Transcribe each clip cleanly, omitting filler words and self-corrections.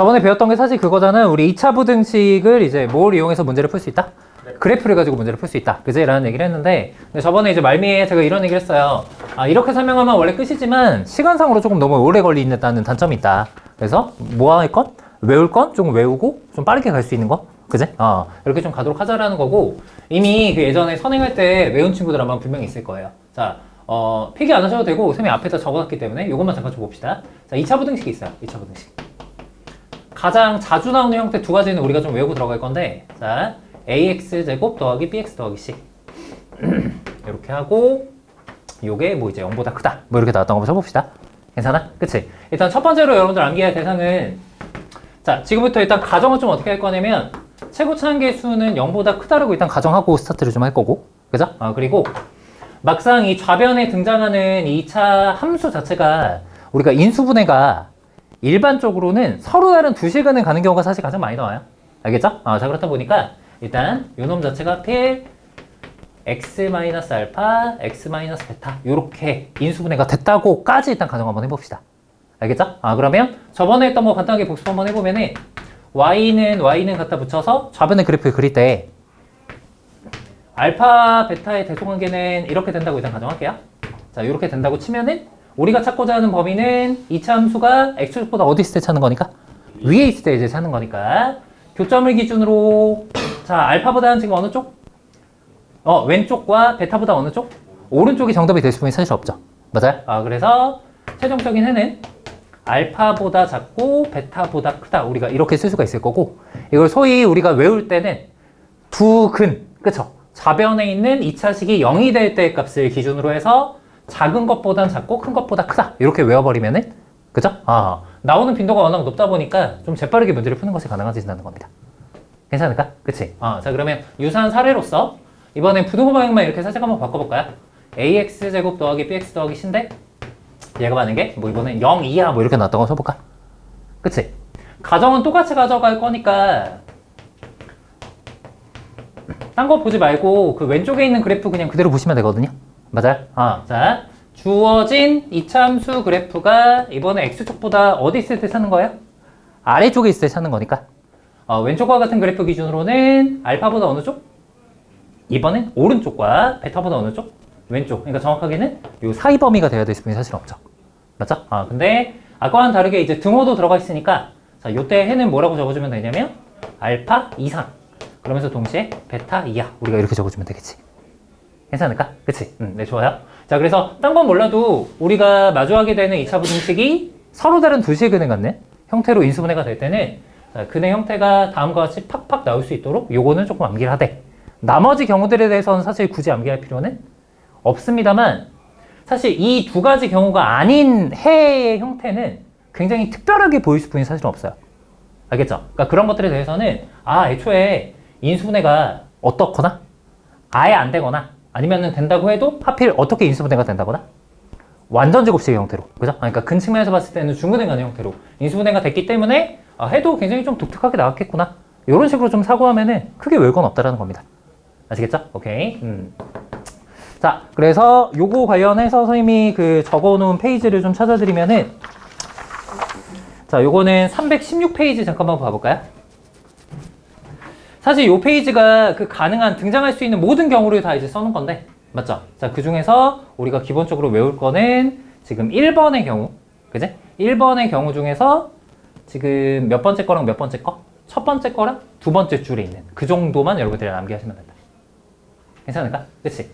저번에 배웠던 게 사실 그거잖아. 우리 2차 부등식을 이제 뭘 이용해서 문제를 풀 수 있다? 그래프를 가지고 문제를 풀 수 있다. 그지? 라는 얘기를 했는데, 근데 저번에 이제 말미에 제가 이런 얘기를 했어요. 아, 이렇게 설명하면 원래 끝이지만, 시간상으로 조금 너무 오래 걸린다는 단점이 있다. 그래서, 뭐 할 건? 외울 건? 조금 외우고, 좀 빠르게 갈 수 있는 거? 그지? 이렇게 좀 가도록 하자라는 거고, 이미 그 예전에 선행할 때 외운 친구들 아마 분명히 있을 거예요. 자, 필기 안 하셔도 되고, 쌤이 앞에다 적어놨기 때문에 이것만 잠깐 좀 봅시다. 자, 2차 부등식이 있어요. 2차 부등식. 가장 자주 나오는 형태 두 가지는 우리가 좀 외우고 들어갈 건데, 자, ax제곱 더하기 bx 더하기 c. 이렇게 하고, 요게 뭐 이제 0보다 크다. 뭐 이렇게 나왔던 거 한번 쳐봅시다. 괜찮아? 그치? 일단 첫 번째로 여러분들 암기해야 할 대상은, 자, 지금부터 일단 가정을 좀 어떻게 할 거냐면, 최고차항계 수는 0보다 크다라고 일단 가정하고 스타트를 좀 할 거고, 그죠? 그리고 막상 이 좌변에 등장하는 2차 함수 자체가 우리가 인수분해가 일반적으로는 서로 다른 두 식은을 가는 경우가 사실 가장 많이 나와요. 알겠죠? 자, 그렇다 보니까 일단 요놈 자체가 필 x-알파, x-베타 요렇게 인수분해가 됐다고까지 일단 가정 한번 해봅시다. 알겠죠? 그러면 저번에 했던 거 간단하게 복습 한번 해보면은 y는 갖다 붙여서 좌변의 그래프를 그릴 때 알파, 베타의 대소관계는 이렇게 된다고 일단 가정할게요. 자, 이렇게 된다고 치면은 우리가 찾고자 하는 범위는 2차 함수가 x축보다 어디 있을 때 찾는 거니까? 위에 있을 때 이제 찾는 거니까 교점을 기준으로 자, 알파보다는 지금 어느 쪽? 왼쪽과 베타보다 어느 쪽? 오른쪽이 정답이 될 수는 사실 없죠. 맞아요? 그래서 최종적인 해는 알파보다 작고 베타보다 크다. 우리가 이렇게 쓸 수가 있을 거고 이걸 소위 우리가 외울 때는 두 근, 그쵸? 좌변에 있는 2차식이 0이 될 때 값을 기준으로 해서 작은 것보단 작고 큰 것보다 크다. 이렇게 외워버리면은, 그죠? 나오는 빈도가 워낙 높다 보니까 좀 재빠르게 문제를 푸는 것이 가능해진다는 겁니다. 괜찮을까? 그치? 자, 그러면 유사한 사례로서 이번엔 부등호 방향만 이렇게 살짝 한번 바꿔볼까요? ax제곱 더하기 bx 더하기 c인데 얘가 받는 게 뭐 이번엔 0 이하 뭐 이렇게 나왔던 거 써볼까? 그치? 가정은 똑같이 가져갈 거니까 딴 거 보지 말고 그 왼쪽에 있는 그래프 그냥 그대로 보시면 되거든요. 맞아요? 자, 주어진 이차함수 그래프가 이번에 x축보다 어디 있을 때 찾는 거예요? 아래쪽에 있을 때 찾는 거니까 왼쪽과 같은 그래프 기준으로는 알파보다 어느 쪽? 이번엔 오른쪽과 베타보다 어느 쪽? 왼쪽. 그러니까 정확하게는 요 사이 범위가 돼야 될 수는 사실 없죠. 맞죠? 근데 아까와는 다르게 이제 등호도 들어가 있으니까 자, 요때 해는 뭐라고 적어주면 되냐면 알파 이상 그러면서 동시에 베타 이하 우리가 이렇게 적어주면 되겠지. 괜찮을까? 그치? 네, 좋아요. 자, 그래서 딴 건 몰라도 우리가 마주하게 되는 2차 부등식이 서로 다른 두 식의 근을 갖는 형태로 인수분해가 될 때는 자, 근의 형태가 다음과 같이 팍팍 나올 수 있도록 요거는 조금 암기를 하되 나머지 경우들에 대해서는 사실 굳이 암기할 필요는 없습니다만 사실 이 두 가지 경우가 아닌 해의 형태는 굉장히 특별하게 보일 수뿐이 사실은 없어요. 알겠죠? 그러니까 그런 것들에 대해서는 애초에 인수분해가 어떻거나 아예 안 되거나 아니면은 된다고 해도 하필 어떻게 인수분해가 된다거나 완전 제곱식의 형태로 그죠? 그러니까 근 측면에서 봤을 때는 중근에 가는 형태로 인수분해가 됐기 때문에 해도 굉장히 좀 독특하게 나왔겠구나 이런 식으로 좀 사고하면은 크게 외울 건 없다라는 겁니다. 아시겠죠? 오케이. 자, 그래서 요거 관련해서 선생님이 그 적어놓은 페이지를 좀 찾아드리면은 자, 요거는 316페이지 잠깐만 봐볼까요? 사실 요 페이지가 그 가능한 등장할 수 있는 모든 경우를 다 이제 써놓은 건데 맞죠? 자, 그 중에서 우리가 기본적으로 외울 거는 지금 1번의 경우 그지? 1번의 경우 중에서 지금 몇 번째 거랑 몇 번째 거? 첫 번째 거랑 두 번째 줄에 있는 그 정도만 여러분들이 암기하시면 된다. 괜찮을까? 그치?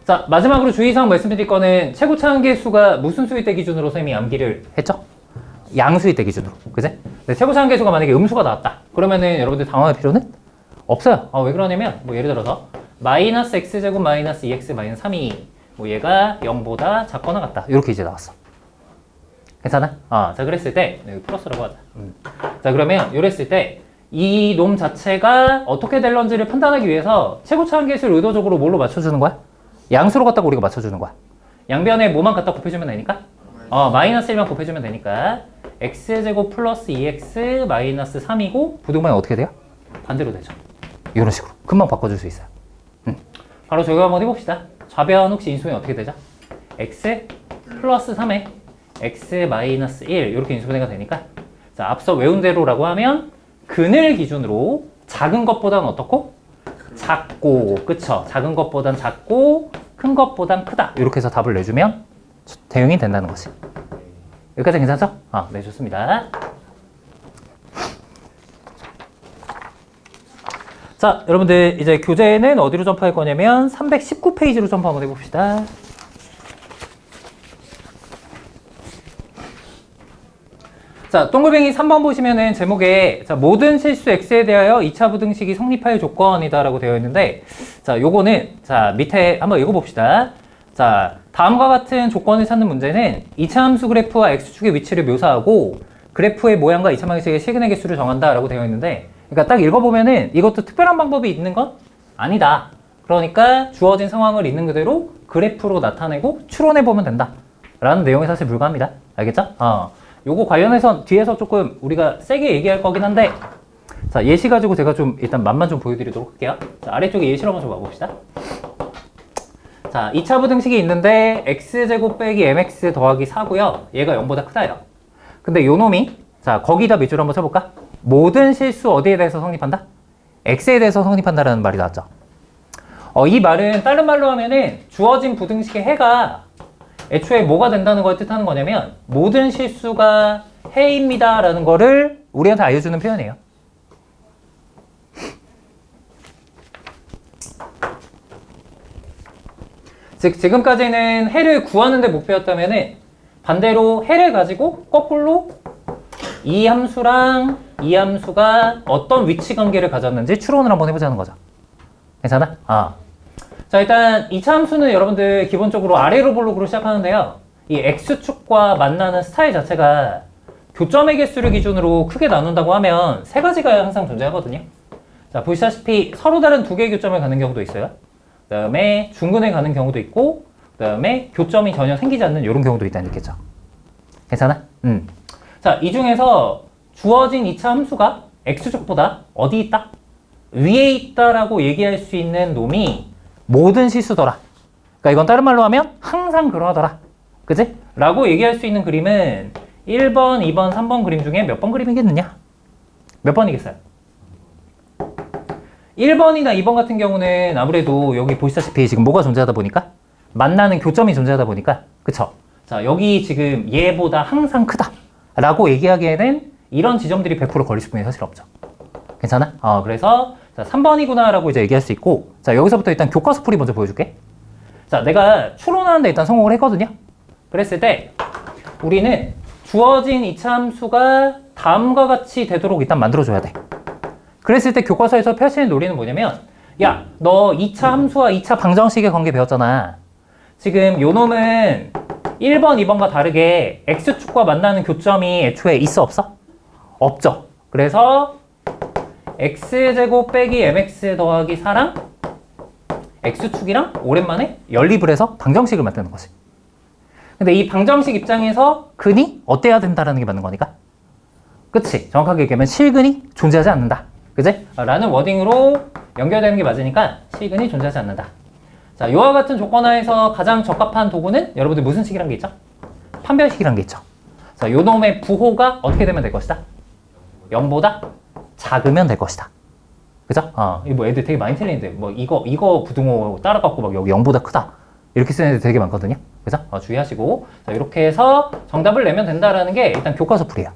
자, 마지막으로 주의사항 말씀드릴 거는 최고차항계 수가 무슨 수일 때 기준으로 선생님이 암기를 했죠? 양수일 때 기준으로. 그지? 최고차항계 수가 만약에 음수가 나왔다. 그러면은 여러분들 당황할 필요는 없어요. 왜 그러냐면, 뭐 예를 들어서, 마이너스 x제곱 마이너스 2x 마이너스 3이, 뭐 얘가 0보다 작거나 같다. 이렇게 이제 나왔어. 괜찮아? 자, 그랬을 때, 플러스라고 하자. 자, 그러면 이랬을 때, 이 놈 자체가 어떻게 될런지를 판단하기 위해서 최고차항계 수를 의도적으로 뭘로 맞춰주는 거야? 양수로 갖다가 우리가 맞춰주는 거야. 양변에 뭐만 갖다 곱해주면 되니까? 마이너스 1만 곱해주면 되니까 x제곱 플러스 2x 마이너스 3이고 부등반이 어떻게 돼요? 반대로 되죠. 이런 식으로 금방 바꿔줄 수 있어요. 바로 저희가 한번 해봅시다. 좌변 혹시 인수분해 어떻게 되죠? x 플러스 3에 x-1 이렇게 인수분해가 되니까 자, 앞서 외운 대로라고 하면 근을 기준으로 작은 것보다는 어떻고? 작고, 그쵸? 작은 것보단 작고 큰 것보단 크다 이렇게 해서 답을 내주면 대응이 된다는 거지. 여기까지 괜찮죠? 네, 좋습니다. 자, 여러분들 이제 교재는 어디로 점프할 거냐면 319페이지로 점프 한번 해봅시다. 자, 동글뱅이 3번 보시면은 제목에 자, 모든 실수 x에 대하여 2차 부등식이 성립할 조건이다 라고 되어 있는데 자, 요거는 자, 밑에 한번 읽어봅시다. 자, 다음과 같은 조건을 찾는 문제는 2차 함수 그래프와 x축의 위치를 묘사하고 그래프의 모양과 2차 방식의 시그널 개수를 정한다 라고 되어 있는데 그러니까 딱 읽어보면은 이것도 특별한 방법이 있는 건 아니다. 그러니까 주어진 상황을 있는 그대로 그래프로 나타내고 추론해보면 된다 라는 내용에 사실 불과합니다. 알겠죠? 요거 관련해서 뒤에서 조금 우리가 세게 얘기할 거긴 한데 자, 예시 가지고 제가 좀 일단 맛만 좀 보여드리도록 할게요. 자, 아래쪽에 예시로 한번 좀 와봅시다. 자, 2차 부등식이 있는데 x제곱 빼기 mx 더하기 4고요. 얘가 0보다 크다요. 근데 요 놈이 자, 거기다 밑줄 한번 쳐볼까? 모든 실수 어디에 대해서 성립한다? x에 대해서 성립한다라는 말이 나왔죠. 이 말은 다른 말로 하면은 주어진 부등식의 해가 애초에 뭐가 된다는 걸 뜻하는 거냐면 모든 실수가 해입니다 라는 거를 우리한테 알려주는 표현이에요. 즉 지금까지는 해를 구하는 데 목표였다면은 반대로 해를 가지고 거꾸로 이 함수랑 이 함수가 어떤 위치 관계를 가졌는지 추론을 한번 해보자는 거죠. 괜찮아? 자, 일단 2차 함수는 여러분들 기본적으로 아래로 볼록으로 시작하는데요. 이 x축과 만나는 스타일 자체가 교점의 개수를 기준으로 크게 나눈다고 하면 세 가지가 항상 존재하거든요. 자, 보시다시피 서로 다른 두 개의 교점을 가는 경우도 있어요. 그 다음에 중근에 가는 경우도 있고 그 다음에 교점이 전혀 생기지 않는 이런 경우도 있다는 얘기죠. 괜찮아? 자, 이 중에서 주어진 2차 함수가 x축보다 어디 있다? 위에 있다라고 얘기할 수 있는 놈이 모든 실수더라. 그러니까 이건 다른 말로 하면 항상 그러하더라. 그지? 라고 얘기할 수 있는 그림은 1번, 2번, 3번 그림 중에 몇 번 그림이겠느냐? 몇 번이겠어요? 1번이나 2번 같은 경우는 아무래도 여기 보시다시피 지금 뭐가 존재하다 보니까 만나는 교점이 존재하다 보니까 그쵸? 자, 여기 지금 얘보다 항상 크다 라고 얘기하기에는 이런 지점들이 100% 걸릴 수뿐이 사실 없죠. 괜찮아? 그래서 자, 3번이구나 라고 이제 얘기할 수 있고 자, 여기서부터 일단 교과서 풀이 먼저 보여줄게. 자, 내가 추론하는데 일단 성공을 했거든요. 그랬을 때 우리는 주어진 2차 함수가 다음과 같이 되도록 일단 만들어줘야 돼. 그랬을 때 교과서에서 펼치는 논리는 뭐냐면 야, 너 2차 함수와 2차 방정식의 관계 배웠잖아. 지금 요 놈은 1번, 2번과 다르게 x축과 만나는 교점이 애초에 있어 없어? 없죠. 그래서 x제곱 빼기 mx 더하기 4랑 x축이랑 오랜만에 연립을 해서 방정식을 만드는 거지. 근데 이 방정식 입장에서 근이 어때야 된다라는 게 맞는 거니까. 그치? 정확하게 얘기하면 실근이 존재하지 않는다. 그치? 라는 워딩으로 연결되는 게 맞으니까 실근이 존재하지 않는다. 자, 이와 같은 조건 하에서 가장 적합한 도구는 여러분들 무슨 식이란 게 있죠? 판별식이란 게 있죠. 자, 요 놈의 부호가 어떻게 되면 될 것이다? 0보다 작으면 될 것이다. 그죠? 이 뭐 애들 되게 많이 틀리는데, 뭐 이거 부등호 따라갖고 막 여기 0보다 크다. 이렇게 쓰는 애들 되게 많거든요. 그죠? 주의하시고. 자, 이렇게 해서 정답을 내면 된다라는 게 일단 교과서 풀이에요.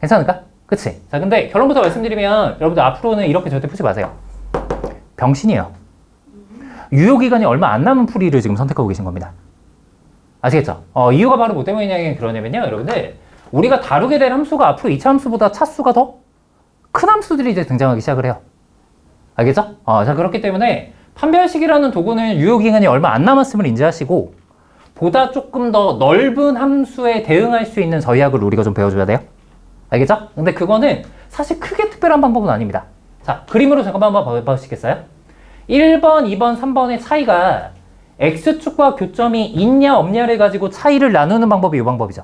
괜찮을까? 그치? 자, 근데 결론부터 말씀드리면 여러분들 앞으로는 이렇게 절대 푸지 마세요. 병신이에요. 유효기간이 얼마 안 남은 풀이를 지금 선택하고 계신 겁니다. 아시겠죠? 이유가 바로 뭐 때문이냐면 그러냐면요, 여러분들. 우리가 다루게 될 함수가 앞으로 2차 함수보다 차수가 더 큰 함수들이 이제 등장하기 시작을 해요. 알겠죠? 자, 그렇기 때문에 판별식이라는 도구는 유효기간이 얼마 안 남았음을 인지하시고 보다 조금 더 넓은 함수에 대응할 수 있는 전략을 우리가 좀 배워줘야 돼요. 알겠죠? 근데 그거는 사실 크게 특별한 방법은 아닙니다. 자, 그림으로 잠깐만 한번 봐보시겠어요? 1번, 2번, 3번의 차이가 x축과 교점이 있냐 없냐를 가지고 차이를 나누는 방법이 이 방법이죠.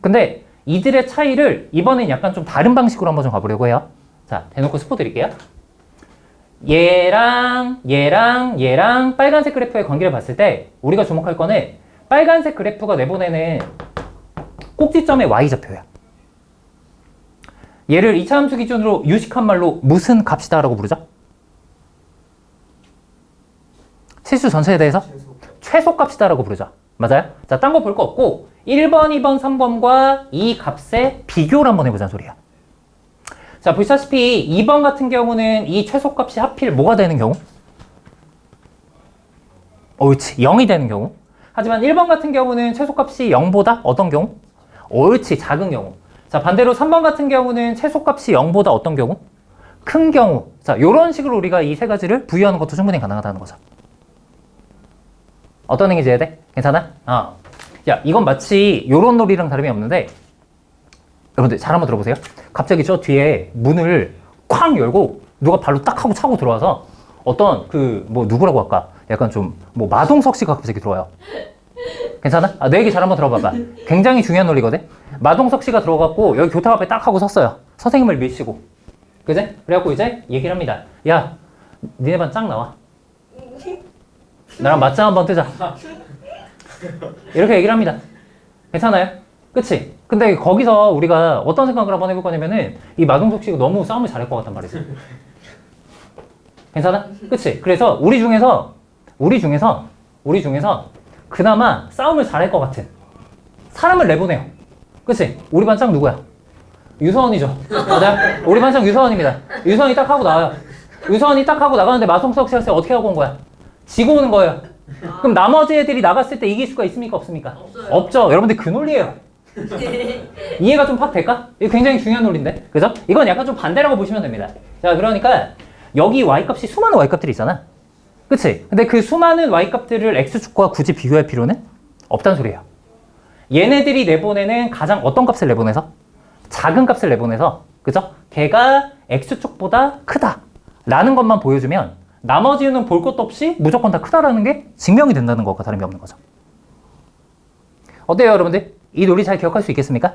근데 이들의 차이를 이번엔 약간 좀 다른 방식으로 한번 좀 가보려고 해요. 자, 대놓고 스포 드릴게요. 얘랑 빨간색 그래프의 관계를 봤을 때 우리가 주목할 거는 빨간색 그래프가 내보내는 꼭지점의 y좌표야. 얘를 이차함수 기준으로 유식한 말로 무슨 값이다라고 부르죠? 실수 전체에 대해서 최소값이다라고 부르죠. 맞아요? 자, 딴 거 볼 거 없고 1번, 2번, 3번과 이 값의 비교를 한번 해보자는 소리야. 자, 보시다시피 2번 같은 경우는 이 최소값이 하필 뭐가 되는 경우? 옳지, 0이 되는 경우. 하지만 1번 같은 경우는 최소값이 0보다 어떤 경우? 옳지, 작은 경우. 자, 반대로 3번 같은 경우는 최소값이 0보다 어떤 경우? 큰 경우. 자, 요런 식으로 우리가 이 세 가지를 부여하는 것도 충분히 가능하다는 거죠. 어떤 얘기지 해야 돼? 괜찮아? 야, 이건 마치 요런 놀이랑 다름이 없는데, 여러분들 잘 한번 들어보세요. 갑자기 저 뒤에 문을 쾅 열고 누가 발로 딱 하고 차고 들어와서 어떤 누구라고 할까? 약간 좀 마동석 씨가 갑자기 들어와요. 괜찮아? 내 얘기 잘 한번 들어봐봐. 굉장히 중요한 논리거든? 마동석 씨가 들어갔고 여기 교탁 앞에 딱 하고 섰어요. 선생님을 밀치고. 그제? 그래갖고 이제 얘기를 합니다. 야, 니네 반 짱 나와. 나랑 맞짱 한번 뜨자. 이렇게 얘기를 합니다. 괜찮아요? 그치? 근데 거기서 우리가 어떤 생각을 한번 해볼 거냐면은 이 마동석 씨가 너무 싸움을 잘할 것 같단 말이지. 괜찮아? 그치? 그래서 우리 중에서 그나마 싸움을 잘할 것 같은 사람을 내보내요. 그치? 우리 반장 누구야? 유서원이죠. 맞아? 우리 반장 유서원입니다. 유서원이 딱 하고 나와요. 유서원이 딱 하고 나가는데 마동석 씨가 어떻게 하고 온 거야? 지고 오는 거예요. 그럼 나머지 애들이 나갔을 때 이길 수가 있습니까? 없습니까? 없어요. 없죠. 여러분들 그 논리예요. 이해가 좀 팍 될까? 이거 굉장히 중요한 논리인데. 그죠? 이건 약간 좀 반대라고 보시면 됩니다. 자, 그러니까 여기 y값이 수많은 y값들이 있잖아. 그치? 근데 그 수많은 y값들을 x축과 굳이 비교할 필요는 없다는 소리예요. 얘네들이 내보내는 가장 어떤 값을 내보내서? 작은 값을 내보내서, 그죠? 걔가 x축보다 크다 라는 것만 보여주면 나머지는 볼 것도 없이 무조건 다 크다라는 게 증명이 된다는 것과 다름이 없는 거죠. 어때요, 여러분들? 이 논리 잘 기억할 수 있겠습니까?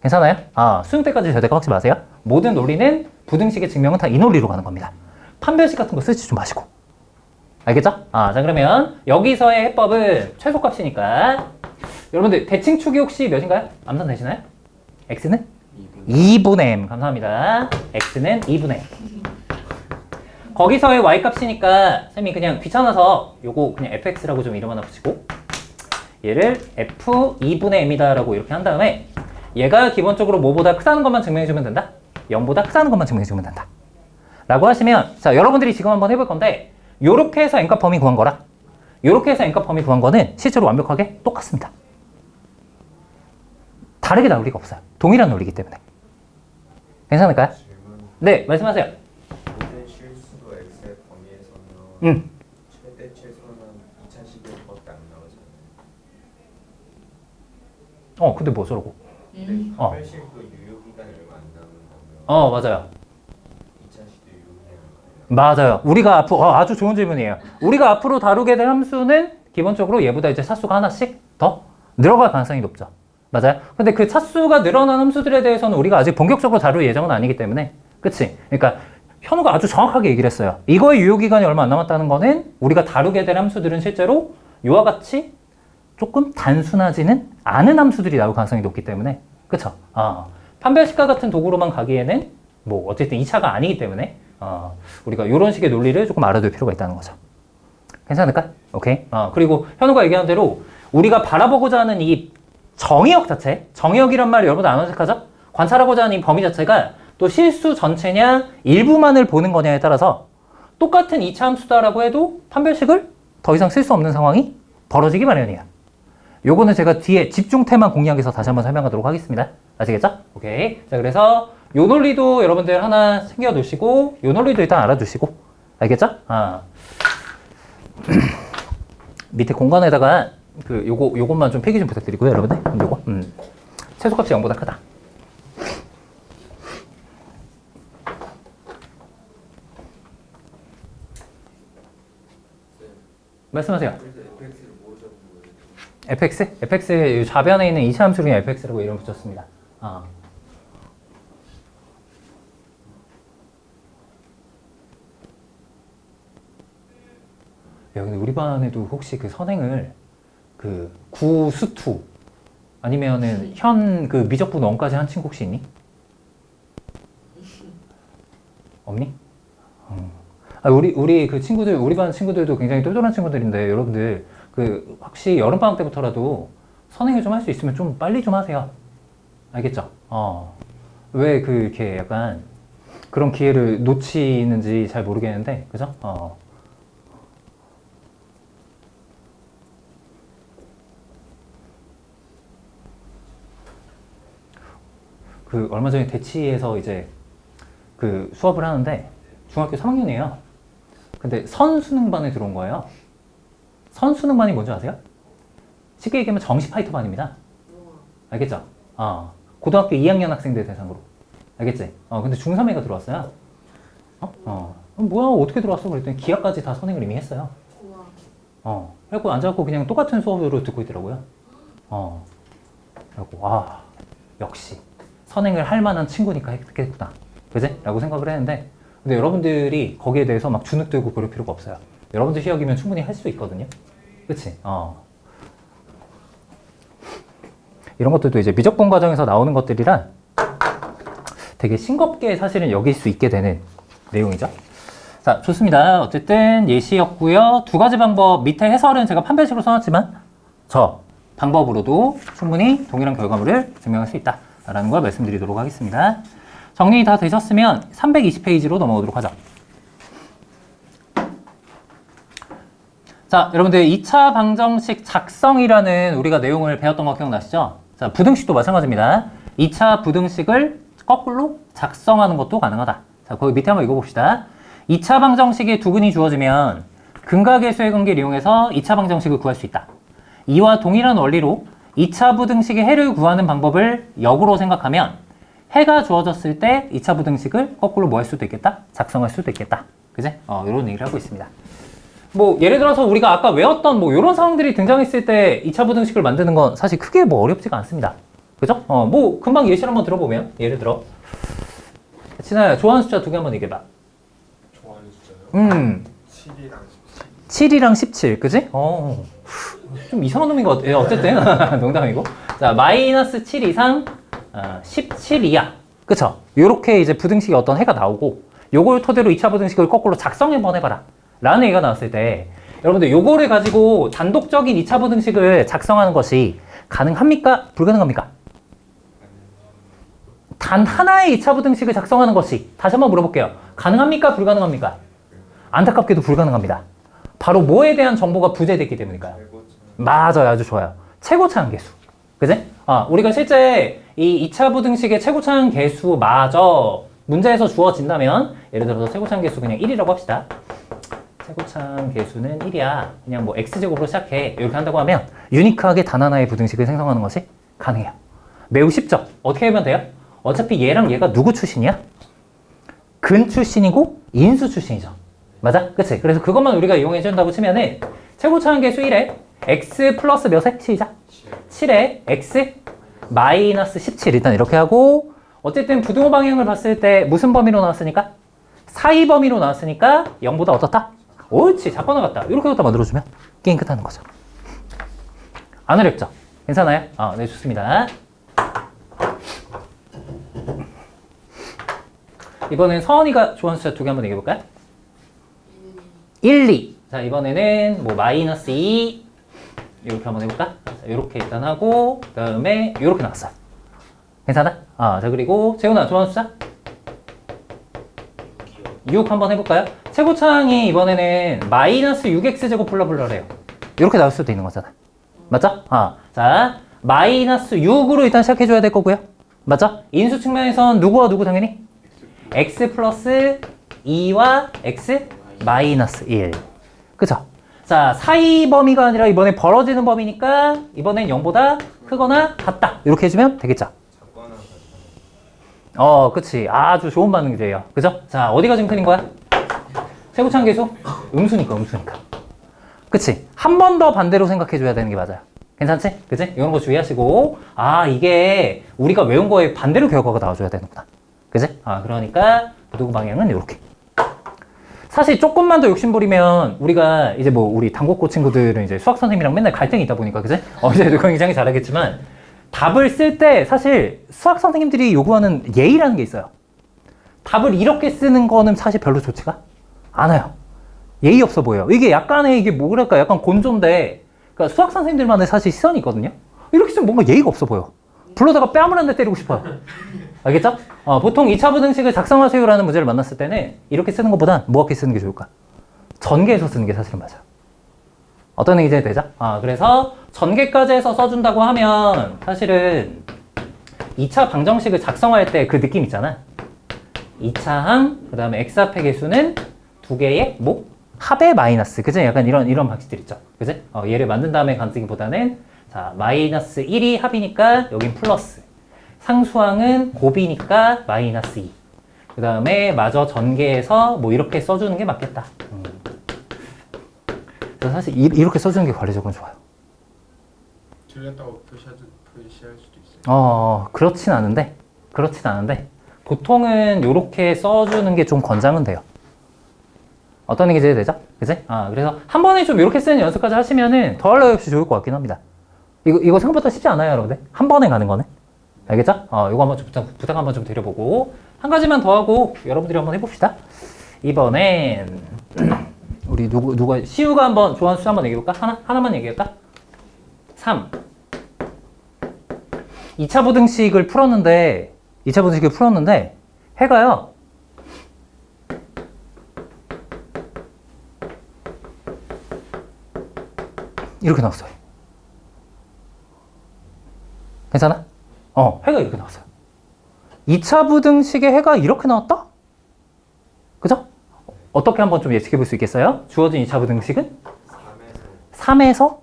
괜찮아요? 수능 때까지 절대 까먹지 마세요. 모든 논리는 부등식의 증명은 다 이 논리로 가는 겁니다. 판별식 같은 거 쓰지 좀 마시고. 알겠죠? 자, 그러면 여기서의 해법은 최소값이니까 여러분들 대칭축이 혹시 몇인가요? 암산 되시나요? x는? 2분의 m. 감사합니다. x는 2분의 m. 거기서의 y값이니까 쌤이 그냥 귀찮아서 요거 그냥 fx라고 좀 이름 하나 붙이고 얘를 f2분의 m이다 라고 이렇게 한 다음에 얘가 기본적으로 뭐보다 크다는 것만 증명해주면 된다? 0보다 크다는 것만 증명해주면 된다 라고 하시면, 자, 여러분들이 지금 한번 해볼 건데 요렇게 해서 n값 범위 구한 거랑 요렇게 해서 n값 범위 구한 거는 실제로 완벽하게 똑같습니다. 다르게 나올 리가 없어요. 동일한 논리이기 때문에. 괜찮을까요? 네, 말씀하세요. 모든 실수도 x의 범위에서는 최대 최소는 2차식밖에 안 나오잖아요. 근데 뭐 저러고? 판별식도 유효기간이 얼마 안 남은 거면 맞아요. 2차식도 유효기간이 얼마예요? 맞아요. 우리가 앞으로, 아주 좋은 질문이에요. 우리가 앞으로 다루게 될 함수는 기본적으로 얘보다 이제 차수가 하나씩 더 늘어갈 가능성이 높죠. 맞아요. 근데 그 차수가 늘어난 함수들에 대해서는 우리가 아직 본격적으로 다룰 예정은 아니기 때문에, 그치? 그러니까 현우가 아주 정확하게 얘기를 했어요. 이거의 유효기간이 얼마 안 남았다는 거는 우리가 다루게 될 함수들은 실제로 이와 같이 조금 단순하지는 않은 함수들이 나올 가능성이 높기 때문에, 그쵸? 판별식과 같은 도구로만 가기에는 뭐 어쨌든 2차가 아니기 때문에 우리가 이런 식의 논리를 조금 알아둘 필요가 있다는 거죠. 괜찮을까? 오케이. 그리고 현우가 얘기한 대로 우리가 바라보고자 하는 이 정의역 자체, 정의역이란 말 여러분 안 어색하죠? 관찰하고자 하는 이 범위 자체가 또 실수 전체냐 일부만을 보는 거냐에 따라서 똑같은 2차 함수다라고 해도 판별식을 더 이상 쓸 수 없는 상황이 벌어지기 마련이에요. 요거는 제가 뒤에 집중테만 공략해서 다시 한번 설명하도록 하겠습니다. 아시겠죠? 오케이. 자, 그래서 요 논리도 여러분들 하나 챙겨 놓으시고 요 논리도 일단 알아두시고, 알겠죠? 밑에 공간에다가 요것만 좀 필기 좀 부탁드리고요, 여러분들. 요거. 최소값이 0보다 크다. 말씀하세요. fx를 뭐 적은 거예요? fx? fx 좌변에 있는 2차 함수 중에 fx라고 이름 붙였습니다. 야, 근데 우리 반에도 혹시 그 선행을 그 구수투 아니면은 현 그 미적분 원까지 한 친구 혹시 있니? 없니? 아, 우리 그 친구들, 우리 반 친구들도 굉장히 똘똘한 친구들인데 여러분들 그 혹시 여름방학 때부터라도 선행을 좀 할 수 있으면 좀 빨리 좀 하세요. 알겠죠? 왜 그 이렇게 약간 그런 기회를 놓치는지 잘 모르겠는데, 그죠? 그 얼마 전에 대치에서 이제 그 수업을 하는데 중학교 3학년이에요. 근데 선수능반에 들어온 거예요. 선수능반이 뭔지 아세요? 쉽게 얘기하면 정시 파이터 반입니다. 알겠죠? 고등학교 2학년 학생들 대상으로. 알겠지? 근데 중3애가 들어왔어요. 뭐야, 어떻게 들어왔어? 그랬더니 기하까지 다 선행을 이미 했어요. 그래갖고 앉아갖고 그냥 똑같은 수업으로 듣고 있더라고요. 그래갖고, 역시 선행을 할 만한 친구니까 했겠구나. 그지? 라고 생각을 했는데, 근데 여러분들이 거기에 대해서 막 주눅 들고 그럴 필요가 없어요. 여러분들 실력이면 충분히 할 수 있거든요. 그치? 이런 것들도 이제 미적분 과정에서 나오는 것들이라 되게 싱겁게 사실은 여길 수 있게 되는 내용이죠. 자, 좋습니다. 어쨌든 예시였고요. 두 가지 방법, 밑에 해설은 제가 판별식으로 써놨지만 저 방법으로도 충분히 동일한 결과물을 증명할 수 있다라는 걸 말씀드리도록 하겠습니다. 정리 다 되셨으면 320페이지로 넘어오도록 하죠. 자, 여러분들 2차 방정식 작성이라는 우리가 내용을 배웠던 거 기억나시죠? 자, 부등식도 마찬가지입니다. 2차 부등식을 거꾸로 작성하는 것도 가능하다. 자, 거기 밑에 한번 읽어봅시다. 2차 방정식의 두근이 주어지면 근각계수의 관계를 이용해서 2차 방정식을 구할 수 있다. 이와 동일한 원리로 2차 부등식의 해를 구하는 방법을 역으로 생각하면 해가 주어졌을 때 2차 부등식을 거꾸로 뭐 할 수도 있겠다? 작성할 수도 있겠다. 그지? 이런 얘기를 하고 있습니다. 뭐 예를 들어서 우리가 아까 외웠던 뭐 이런 상황들이 등장했을 때 2차 부등식을 만드는 건 사실 크게 뭐 어렵지가 않습니다. 그죠? 뭐 금방 예시를 한번 들어보면 예를 들어 진아야 좋아하는 숫자 두 개 한번 얘기해봐. 좋아하는 숫자요? 7이랑 17. 7이랑 17 그지? 좀 이상한 놈인 것 같아. 어쨌든 농담이고. 자, 마이너스 7 이상 17 이하. 그쵸? 요렇게 이제 부등식에 어떤 해가 나오고 요걸 토대로 2차 부등식을 거꾸로 작성해 한번 해봐라 라는 얘기가 나왔을 때 여러분들 요거를 가지고 단독적인 2차 부등식을 작성하는 것이 가능합니까? 불가능합니까? 단 하나의 2차 부등식을 작성하는 것이 다시 한번 물어볼게요. 가능합니까? 불가능합니까? 안타깝게도 불가능합니다. 바로 뭐에 대한 정보가 부재됐기 때문일까요? 맞아요. 아주 좋아요. 최고차항 계수. 그지? 우리가 실제 이 2차 부등식의 최고차항 계수마저 문제에서 주어진다면 예를 들어서 최고차항 계수 그냥 1이라고 합시다. 최고차항 계수는 1이야. 그냥 뭐 x제곱으로 시작해. 이렇게 한다고 하면 유니크하게 단 하나의 부등식을 생성하는 것이 가능해요. 매우 쉽죠? 어떻게 하면 돼요? 어차피 얘랑 얘가 누구 출신이야? 근 출신이고 인수 출신이죠. 맞아? 그치? 그래서 그것만 우리가 이용해준다고 치면은 최고차항 계수 1에 x 플러스 몇에? 시작. 7에 x 마이너스 17 일단 이렇게 하고 어쨌든 부등호 방향을 봤을 때 무슨 범위로 나왔으니까? 사이 범위로 나왔으니까 0보다 어떻다? 옳지. 작거나 같다. 이렇게 갖다 만들어주면 게임 끝나는 거죠. 안 어렵죠? 괜찮아요? 네, 좋습니다. 이번엔 서원이가 좋아하는 숫자 두 개 한번 얘기해볼까요? 1, 2. 자, 이번에는 뭐 마이너스 2 이렇게 한번 해볼까? 자, 이렇게 일단 하고 그 다음에 이렇게 나왔어요. 괜찮아? 자, 그리고 재훈아 좋아하는 숫자? 6 한번 해볼까요? 최고차항이 이번에는 마이너스 6x제곱 블라블라래요. 이렇게 나올 수도 있는 거잖아. 맞죠? 자, 마이너스 6으로 일단 시작해줘야 될 거고요. 맞죠? 인수 측면에선 누구와 누구 당연히? x 플러스 2와 x 마이너스 1. 그쵸? 자, 사이 범위가 아니라 이번에 벌어지는 범위니까 이번엔 0보다 크거나 같다. 이렇게 해주면 되겠죠? 작거나 같다. 그치. 아주 좋은 반응이에요. 그죠? 자, 어디가 지금 틀린 거야? 최고차항 계수? 음수니까. 그치? 한 번 더 반대로 생각해줘야 되는 게 맞아요. 괜찮지? 그치? 이런 거 주의하시고 이게 우리가 외운 거에 반대로 결과가 나와줘야 되는구나. 그치? 그러니까 부등호 방향은 이렇게. 사실 조금만 더 욕심부리면 우리가 이제 뭐 우리 당국고 친구들은 이제 수학 선생님이랑 맨날 갈등이 있다 보니까 그지? 이제 굉장히 잘하겠지만 답을 쓸 때 사실 수학 선생님들이 요구하는 예의라는 게 있어요. 답을 이렇게 쓰는 거는 사실 별로 좋지가 않아요. 예의 없어 보여요. 이게 약간의 이게 뭐랄까 약간 곤조인데 그러니까 수학 선생님들만의 사실 시선이 있거든요. 이렇게 쓰면 뭔가 예의가 없어 보여. 불러다가 뺨을 한 대 때리고 싶어요. 알겠죠? 보통 2차 부등식을 작성하세요라는 문제를 만났을 때는 이렇게 쓰는 것보단 뭐렇게 쓰는 게 좋을까? 전개해서 쓰는 게 사실은 맞아요. 어떤 얘기인지 되죠? 그래서 전개까지 해서 써준다고 하면 사실은 2차 방정식을 작성할 때 그 느낌 있잖아. 2차 항, 그 다음에 x 앞의 개수는 두 개의 뭐? 합의 마이너스. 그지? 약간 이런 방식들 있죠. 그지? 얘를 만든 다음에 간쓰기보다는 자, 마이너스 1이 합이니까 여긴 플러스. 상수항은 곱이니까 마이너스 2. 그 다음에 마저 전개해서 뭐 이렇게 써주는 게 맞겠다. 그래서 사실 이렇게 써주는 게 관리적으로 좋아요. 틀렸다고 표시할 수도 있어요. 그렇진 않은데 보통은 이렇게 써주는 게 좀 권장은 돼요. 어떤 얘기인지 되죠? 그지? 그래서 한 번에 좀 이렇게 쓰는 연습까지 하시면은 더할 나위 없이 좋을 것 같긴 합니다. 이거 생각보다 쉽지 않아요, 여러분들. 한 번에 가는 거네. 알겠죠? 이거 한번 좀 부탁 한번 좀 드려보고 한 가지만 더 하고 여러분들이 한번 해봅시다. 이번엔 우리 누가 시우가 한번 좋아하는 수 한번 얘기해볼까? 하나만 얘기할까? 3. 2차 부등식을 풀었는데 해가요. 이렇게 나왔어요. 괜찮아? 해가 이렇게 나왔어요. 2차 부등식의 해가 이렇게 나왔다? 그죠? 어떻게 한번 좀 예측해 볼 수 있겠어요? 주어진 2차 부등식은? 3에서?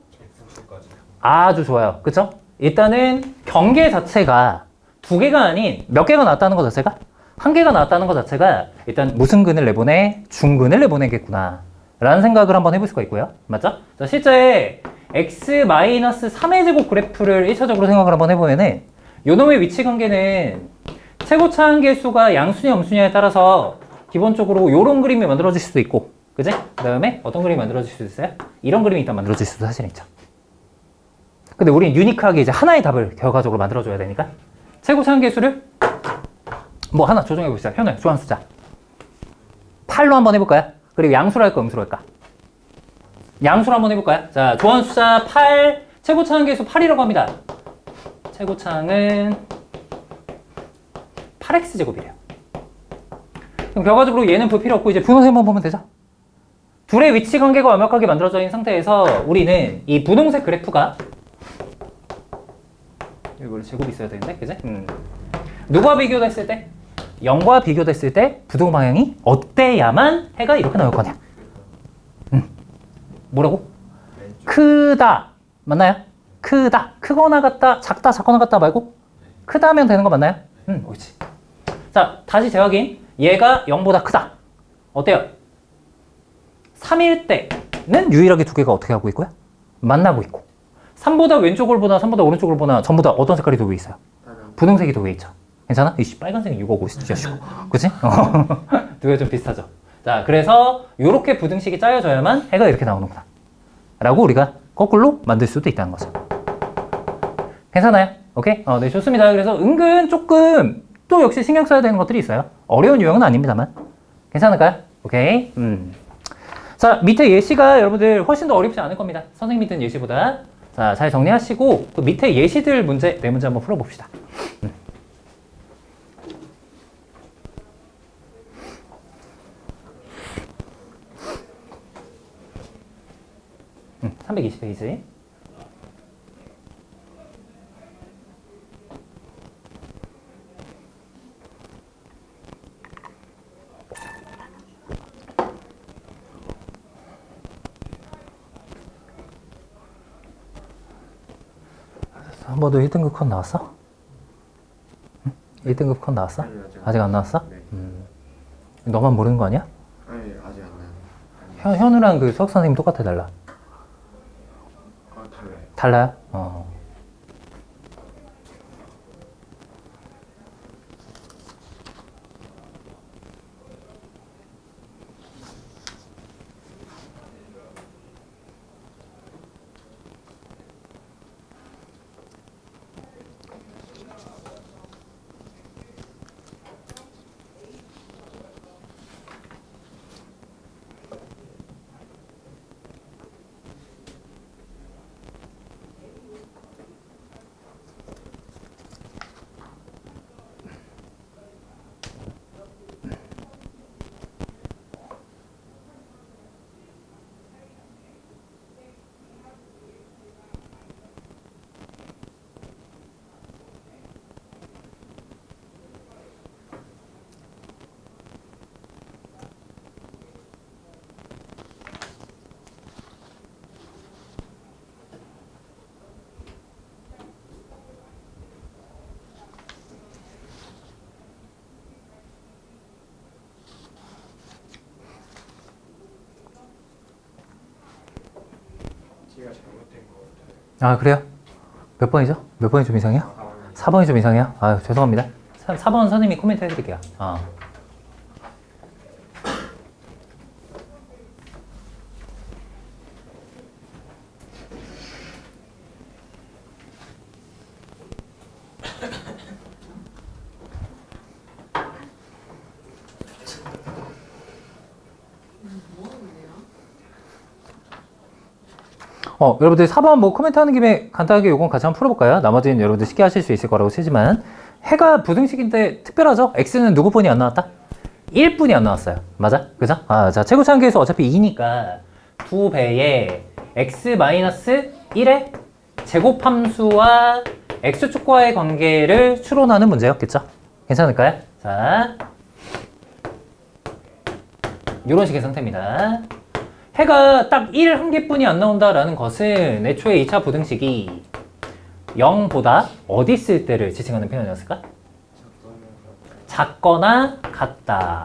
아주 좋아요. 그쵸? 일단은 경계 자체가 두 개가 아닌 몇 개가 나왔다는 것 자체가? 한 개가 나왔다는 것 자체가 일단 무슨 근을 내보내? 중근을 내보내겠구나 라는 생각을 한번 해볼 수가 있고요. 맞죠? 자, 실제 x-3의 제곱 그래프를 1차적으로 생각을 한번 해보면은 요놈의 위치 관계는 최고차 한계수가 양수냐 음수냐에 따라서 기본적으로 요런 그림이 만들어질 수도 있고 그지? 그 다음에 어떤 그림이 만들어질 수도 있어요? 이런 그림이 일단 만들어질 수도 사실 있죠. 근데 우리는 유니크하게 이제 하나의 답을 결과적으로 만들어줘야 되니까 최고차 한계수를 뭐 하나 조정해 봅시다. 현우야 좋아하는 숫자 8로 한번 해볼까요? 그리고 양수로 할까 음수로 할까? 양수로 한번 해볼까요? 자, 좋아하는 숫자 8, 최고차 한계수 8이라고 합니다. 최고차항은 8x제곱이래요. 그럼 결과적으로 얘는 볼 필요 없고 이제 분홍색만 보면 되죠? 둘의 위치 관계가 완벽하게 만들어져 있는 상태에서 우리는 이 분홍색 그래프가 여기 원래 제곱이 있어야 되는데, 그지? 누가 비교됐을 때? 0과 비교됐을 때 부동 방향이 어때야만 해가 이렇게 나올 거냐? 뭐라고? 크다. 맞나요? 크다. 크거나 같다. 작다. 작거나 같다 말고 크다면 되는 거 맞나요? 옳지. 자, 다시 재확인. 얘가 0보다 크다. 어때요? 3일 때는 유일하게 두 개가 어떻게 하고 있고요? 만나고 있고. 3보다 왼쪽을 보나 3보다 오른쪽을 보나 전부 다 어떤 색깔이 더 위에 있어요? 분홍색이 더 위에 있죠. 괜찮아? 이씨 빨간색이 6하고 있으시고. 그치? 두 개 좀 비슷하죠. 자, 그래서 이렇게 부등식이 짜여져야만 해가 이렇게 나오는구나 라고 우리가 거꾸로 만들 수도 있다는 거죠. 괜찮아요? 오케이? 네, 좋습니다. 그래서 은근 조금 또 역시 신경 써야 되는 것들이 있어요. 어려운 유형은 아닙니다만. 괜찮을까요? 오케이. 자, 밑에 예시가 여러분들 훨씬 더 어렵지 않을 겁니다. 선생님이 든 예시보다. 자, 잘 정리하시고 그 밑에 예시들 문제, 네 문제 한번 풀어봅시다. 320페이지. 한 번 더 1등급 컷 나왔어? 1등급 컷 나왔어? 아니, 아직 안 나왔어? 네. 너만 모르는 거 아니야? 아니 아직 안 나요. 현우랑 그 수학 선생님 똑같아, 달라? 달라요. 달라요? 기가 잘못된 것 같아요. 아, 그래요? 몇 번이죠? 몇 번이 좀 이상해요? 4번이 좀 이상해요? 아유, 죄송합니다. 4번 선생님이 코멘트 해드릴게요. 여러분들 4번 뭐 코멘트 하는 김에 간단하게 요건 같이 한번 풀어볼까요? 나머지는 여러분들 쉽게 하실 수 있을 거라고 치지만 해가 부등식인데 특별하죠? x는 누구 분이 안 나왔다? 1분이 안 나왔어요. 맞아? 그죠? 자, 최고차항계에서 어차피 2니까 2배의 x-1의 제곱함수와 x축과의 관계를 추론하는 문제였겠죠? 괜찮을까요? 자, 이런 식의 상태입니다. 해가 딱 1 한 개뿐이 안 나온다라는 것은 애초에 2차 부등식이 0보다 어디 있을 때를 지칭하는 표현이었을까? 작거나 같다.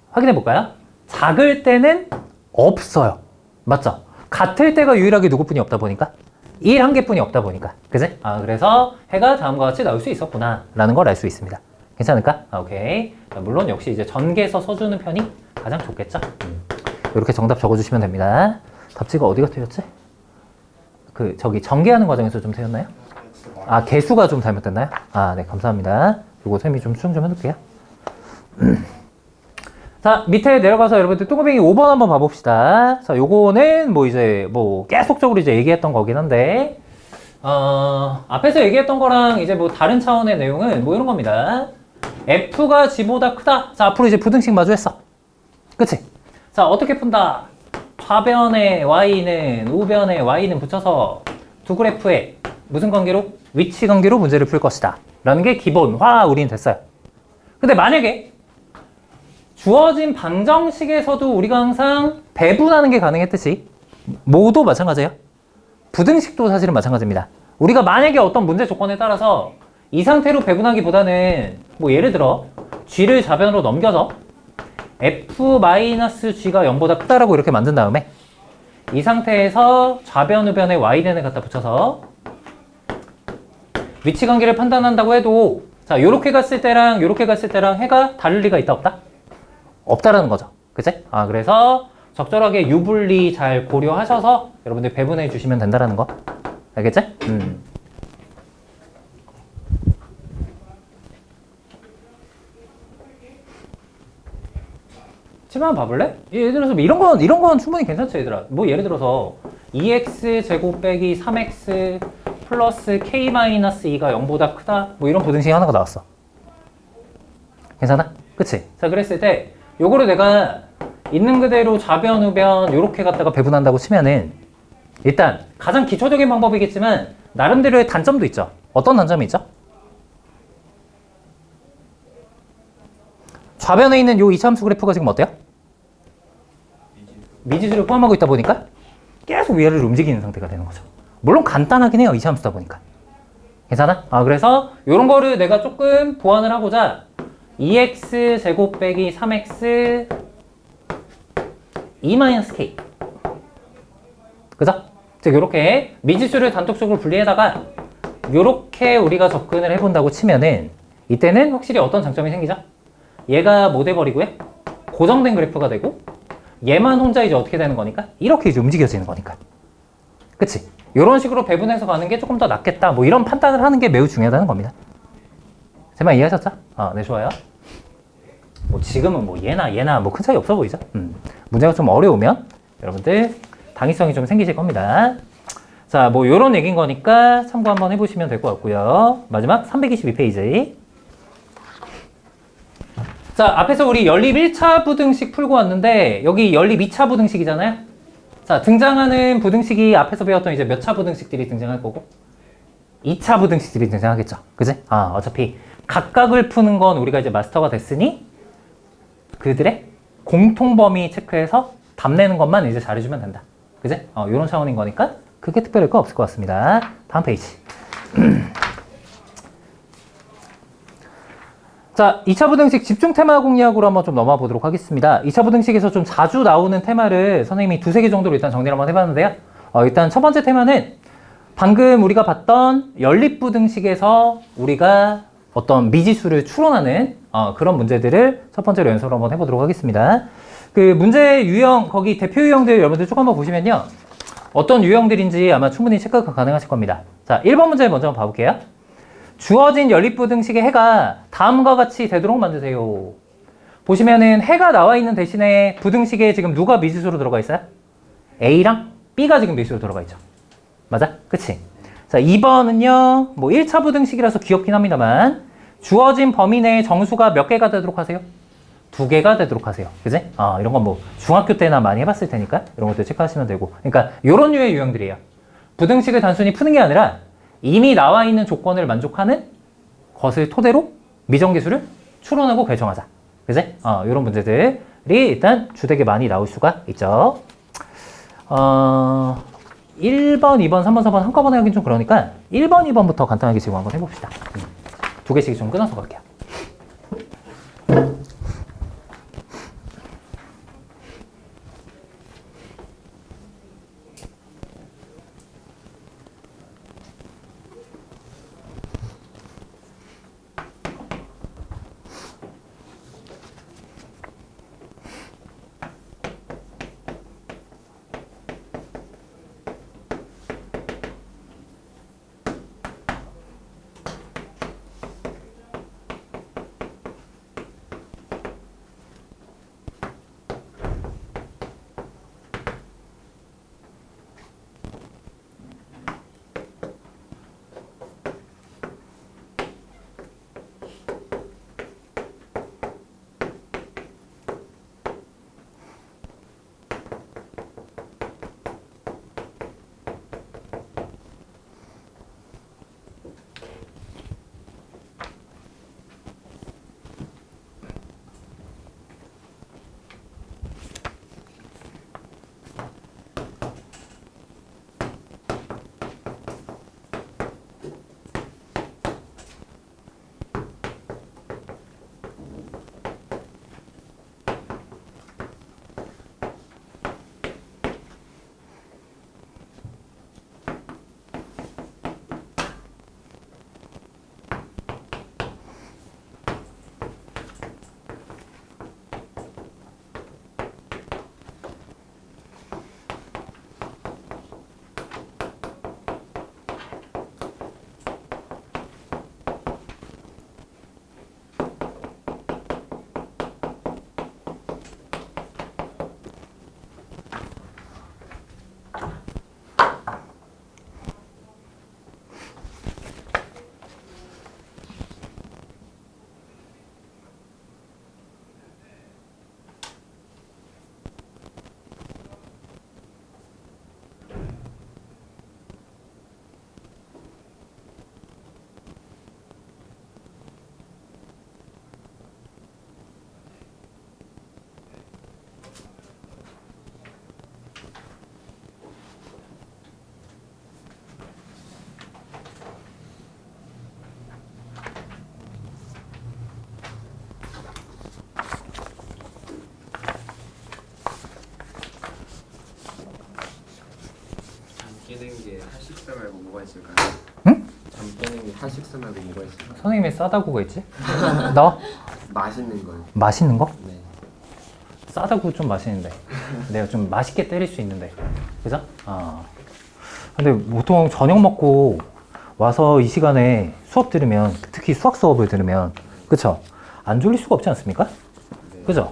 확인해 볼까요? 작을 때는 없어요. 맞죠? 같을 때가 유일하게 누구뿐이 없다 보니까 1 한 개뿐이 없다 보니까. 그지? 그래서 해가 다음과 같이 나올 수 있었구나 라는 걸 알 수 있습니다. 괜찮을까? 오케이. 물론 역시 이제 전개서 써주는 편이 가장 좋겠죠? 이렇게 정답 적어주시면 됩니다. 답지가 어디가 틀렸지? 저기 전개하는 과정에서 좀 틀렸나요? 개수가 좀 잘못됐나요? 네, 감사합니다. 요거 쌤이 좀 수정 좀 해둘게요. 자, 밑에 내려가서 여러분들 똥고뱅이 5번 한번 봐봅시다. 자, 요거는 뭐 이제 뭐 계속적으로 이제 얘기했던 거긴 한데, 앞에서 얘기했던 거랑 이제 뭐 다른 차원의 내용은 뭐 이런 겁니다. F가 G보다 크다. 자, 앞으로 이제 부등식 마주했어. 그치? 자, 어떻게 푼다? 좌변에 Y는, 우변에 Y는 붙여서 두 그래프에 무슨 관계로? 위치 관계로 문제를 풀 것이다. 라는 게 기본화 우리는 됐어요. 근데 만약에 주어진 방정식에서도 우리가 항상 배분하는 게 가능했듯이 뭐도 마찬가지예요. 부등식도 사실은 마찬가지입니다. 우리가 만약에 어떤 문제 조건에 따라서 이 상태로 배분하기보다는 뭐 예를 들어 G를 좌변으로 넘겨서 F-G가 0보다 크다라고 이렇게 만든 다음에 이 상태에서 좌변, 우변에 Y는을 갖다 붙여서 위치 관계를 판단한다고 해도 자, 요렇게 갔을 때랑 요렇게 갔을 때랑 해가 다를 리가 있다 없다? 없다라는 거죠. 그치? 그래서 적절하게 유불리 잘 고려하셔서 여러분들 배분해 주시면 된다라는 거. 알겠지? 집 한번 봐볼래? 예를 들어서 뭐 이런 건 충분히 괜찮죠, 얘들아. 뭐 예를 들어서 2x 제곱 빼기 3x 플러스 k-2가 0보다 크다. 뭐 이런 부등식이 하나가 나왔어. 괜찮아? 그치? 자, 그랬을 때 요거를 내가 있는 그대로 좌변, 우변 요렇게 갖다가 배분한다고 치면은 일단 가장 기초적인 방법이겠지만 나름대로의 단점도 있죠. 어떤 단점이 있죠? 좌변에 있는 요 이차함수 그래프가 지금 어때요? 미지수를 포함하고 있다 보니까 계속 위아래로 움직이는 상태가 되는 거죠. 물론 간단하긴 해요. 이차함수다 보니까. 괜찮아? 그래서 요런 거를 내가 조금 보완을 하고자 2x 제곱 빼기 3x 2-k 그죠? 즉 요렇게 미지수를 단독적으로 분리해다가 요렇게 우리가 접근을 해본다고 치면은 이때는 확실히 어떤 장점이 생기죠? 얘가 뭐 돼버리고요? 고정된 그래프가 되고 얘만 혼자 이제 어떻게 되는 거니까? 이렇게 이제 움직여지는 거니까. 그치? 요런 식으로 배분해서 가는 게 조금 더 낫겠다. 뭐 이런 판단을 하는 게 매우 중요하다는 겁니다. 제 말 이해하셨죠? 네, 좋아요. 뭐 지금은 뭐 얘나 뭐 큰 차이 없어 보이죠? 문제가 좀 어려우면 여러분들 당위성이 좀 생기실 겁니다. 자, 뭐 요런 얘기인 거니까 참고 한번 해보시면 될 것 같고요. 마지막 322페이지. 자, 앞에서 우리 연립 1차 부등식 풀고 왔는데 여기 연립 2차 부등식이잖아요. 자, 등장하는 부등식이 앞에서 배웠던 이제 몇 차 부등식들이 등장할 거고 2차 부등식들이 등장하겠죠. 그지? 어차피 각각을 푸는 건 우리가 이제 마스터가 됐으니 그들의 공통 범위 체크해서 답 내는 것만 이제 잘해주면 된다. 그지? 요런 차원인 거니까 크게 특별할 거 없을 것 같습니다. 다음 페이지. 자, 2차 부등식 집중 테마 공략으로 한번 좀 넘어가 보도록 하겠습니다. 2차 부등식에서 좀 자주 나오는 테마를 선생님이 두세 개 정도로 일단 정리를 한번 해봤는데요. 일단 첫 번째 테마는 방금 우리가 봤던 연립부등식에서 우리가 어떤 미지수를 추론하는 그런 문제들을 첫 번째로 연습을 한번 해보도록 하겠습니다. 그 문제 유형, 거기 대표 유형들 여러분들 쭉 한번 보시면요. 어떤 유형들인지 아마 충분히 체크가 가능하실 겁니다. 자, 1번 문제 먼저 한번 봐볼게요. 주어진 연립부등식의 해가 다음과 같이 되도록 만드세요. 보시면은 해가 나와 있는 대신에 부등식에 지금 누가 미지수로 들어가 있어요? A랑 B가 지금 미지수로 들어가 있죠. 맞아? 그치? 자, 2번은요, 뭐 1차 부등식이라서 귀엽긴 합니다만, 주어진 범위 내에 정수가 몇 개가 되도록 하세요? 2개가 되도록 하세요. 그지? 이런 건 뭐 중학교 때나 많이 해봤을 테니까 이런 것도 체크하시면 되고. 그러니까 이런 류의 유형들이에요. 부등식을 단순히 푸는 게 아니라 이미 나와 있는 조건을 만족하는 것을 토대로 미정계수를 추론하고 결정하자. 그지? 이런 문제들이 일단 주되게 많이 나올 수가 있죠. 1번, 2번, 3번, 4번 한꺼번에 하긴 좀 그러니까 1번, 2번부터 간단하게 지금 한번 해봅시다. 2개씩 좀 끊어서 갈게요. 깨는 게 하식스 말고 뭐가 있을까요? 응? 잠 깨는 게 하식스 말고 뭐가 있을까요? 선생님이 싸다구가 있지? 너? 맛있는 걸. 맛있는 거? 네. 싸다구 좀 맛있는데. 내가 좀 맛있게 때릴 수 있는데. 그죠? 근데 보통 저녁 먹고 와서 이 시간에 수업 들으면, 특히 수학 수업을 들으면, 그쵸? 안 졸릴 수가 없지 않습니까? 네. 그죠?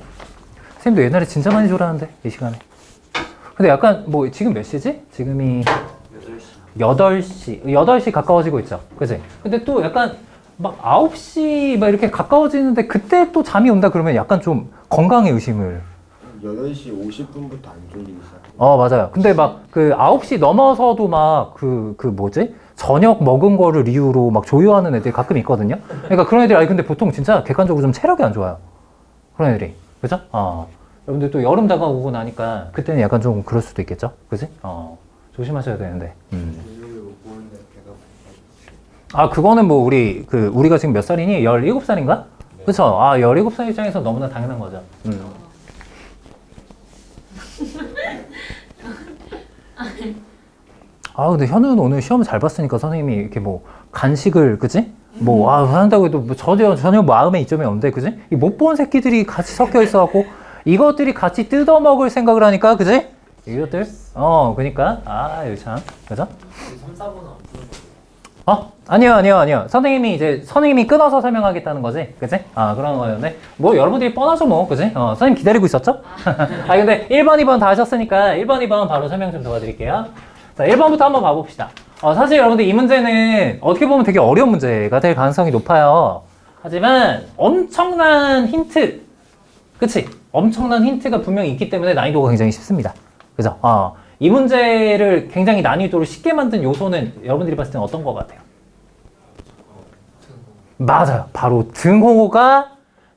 선생님도 옛날에 진짜 많이 졸았는데, 이 시간에. 근데 약간 뭐 지금 몇 시지? 지금이 8시 가까워지고 있죠. 그치? 근데 또 약간 막 9시 막 이렇게 가까워지는데 그때 또 잠이 온다 그러면 약간 좀 건강에 의심을. 8시 50분부터 안 졸리기 시작해요. 맞아요. 근데 막 그 9시 넘어서도 막 그 뭐지? 저녁 먹은 거를 이유로 막 조여하는 애들이 가끔 있거든요. 그러니까 그런 애들이, 근데 보통 진짜 객관적으로 좀 체력이 안 좋아요. 그런 애들이. 그죠? 여러분들 또 여름 다가오고 나니까 그때는 약간 좀 그럴 수도 있겠죠? 그지? 조심하셔야 되는데. 일요일 못 보는데 배가 그거는 뭐 우리가 지금 몇 살이니? 17살인가? 네. 그쵸? 17살 입장에서 너무나 당연한 거죠. 아, 근데 현우는 오늘 시험 잘 봤으니까 선생님이 이렇게 뭐 간식을, 그지? 뭐, 한다고 해도 뭐 전혀 마음에 이점이 없는데, 그지? 이 못 본 새끼들이 같이 섞여 있어갖고, 이것들이 같이 뜯어먹을 생각을 하니까, 그지? 이것들? 그니까. 아, 이거 참. 그죠? 3, 4번은 안 풀어도 아니요. 선생님이 끊어서 설명하겠다는 거지. 그지? 그런 거였네. 뭐, 여러분들이 뻔하죠, 뭐. 그지? 선생님 기다리고 있었죠? 근데 1번, 2번 다 하셨으니까 1번, 2번 바로 설명 좀 도와드릴게요. 자, 1번부터 한번 봐봅시다. 사실 여러분들 이 문제는 어떻게 보면 되게 어려운 문제가 될 가능성이 높아요. 하지만 엄청난 힌트. 그치? 엄청난 힌트가 분명히 있기 때문에 난이도가 굉장히 쉽습니다. 그죠? 이 문제를 굉장히 난이도를 쉽게 만든 요소는 여러분들이 봤을 때는 어떤 것 같아요? 맞아요. 바로 등호가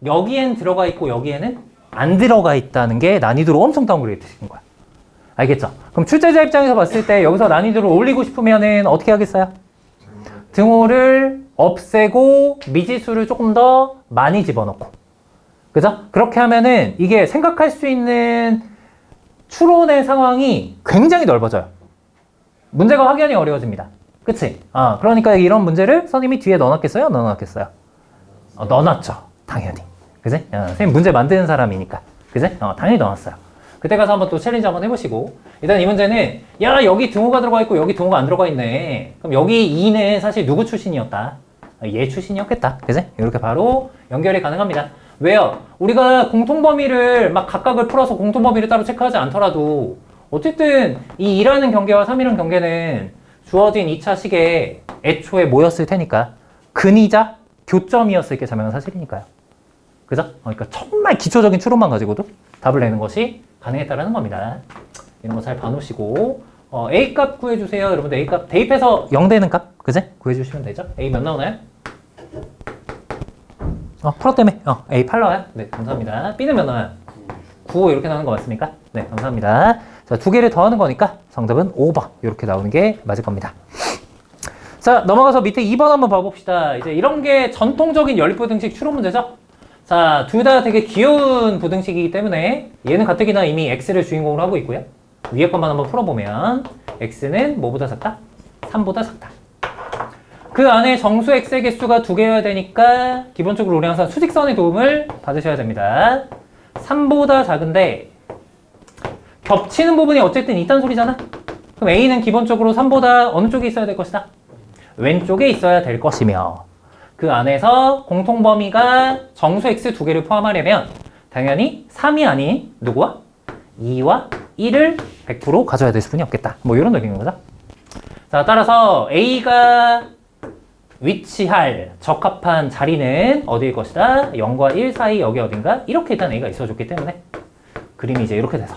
여기엔 들어가 있고 여기에는 안 들어가 있다는 게 난이도를 엄청 다운그레이드 시킨 거야. 알겠죠? 그럼 출제자 입장에서 봤을 때 여기서 난이도를 올리고 싶으면은 어떻게 하겠어요? 등호를 없애고 미지수를 조금 더 많이 집어넣고. 그죠? 그렇게 하면은 이게 생각할 수 있는 추론의 상황이 굉장히 넓어져요. 문제가 확연히 어려워집니다. 그치? 그러니까 이런 문제를 선생님이 뒤에 넣어놨겠어요? 넣어놨겠어요? 넣어놨죠. 당연히. 그치? 선생님 문제 만드는 사람이니까. 그치? 당연히 넣어놨어요. 그때 가서 한번 또 챌린지 한번 해보시고. 일단 이 문제는, 야, 여기 등호가 들어가 있고 여기 등호가 안 들어가 있네. 그럼 여기 2는 사실 누구 출신이었다? 얘 출신이었겠다. 그치? 이렇게 바로 연결이 가능합니다. 왜요? 우리가 공통범위를 막 각각을 풀어서 공통범위를 따로 체크하지 않더라도 어쨌든 이 2라는 경계와 3이라는 경계는 주어진 2차 식에 애초에 뭐였을 테니까 근이자 교점이었을 게 자명한 사실이니까요. 그죠? 그러니까 정말 기초적인 추론만 가지고도 답을 내는 것이 가능했다라는 겁니다. 이런 거 잘 봐놓으시고 A값 구해주세요. 여러분들 A값 대입해서 0 되는 값 그제? 구해주시면 되죠? A 몇 나오나요? 풀었다며. A 8 나와요? 네, 감사합니다. B는 몇 나와요? 9 이렇게 나오는 거 맞습니까? 네, 감사합니다. 자, 두 개를 더하는 거니까 정답은 5번 이렇게 나오는 게 맞을 겁니다. 자, 넘어가서 밑에 2번 한번 봐봅시다. 이제 이런 게 전통적인 연립부등식 추론 문제죠? 자, 둘 다 되게 귀여운 부등식이기 때문에 얘는 가뜩이나 이미 x를 주인공으로 하고 있고요. 위에 것만 한번 풀어보면 x는 뭐보다 작다? 3보다 작다. 그 안에 정수 x의 개수가 2개여야 되니까 기본적으로 우리 항상 수직선의 도움을 받으셔야 됩니다. 3보다 작은데 겹치는 부분이 어쨌든 있다는 소리잖아? 그럼 a는 기본적으로 3보다 어느 쪽에 있어야 될 것이다? 왼쪽에 있어야 될 것이며 그 안에서 공통범위가 정수 x 2개를 포함하려면 당연히 3이 아닌 누구와? 2와 1을 100% 가져야 될 수뿐이 없겠다. 뭐 이런 의미인 거죠. 자, 따라서 a가 위치할 적합한 자리는 어디일 것이다? 0과 1 사이 여기 어딘가? 이렇게 일단 a가 있어줬기 때문에 그림이 이제 이렇게 돼서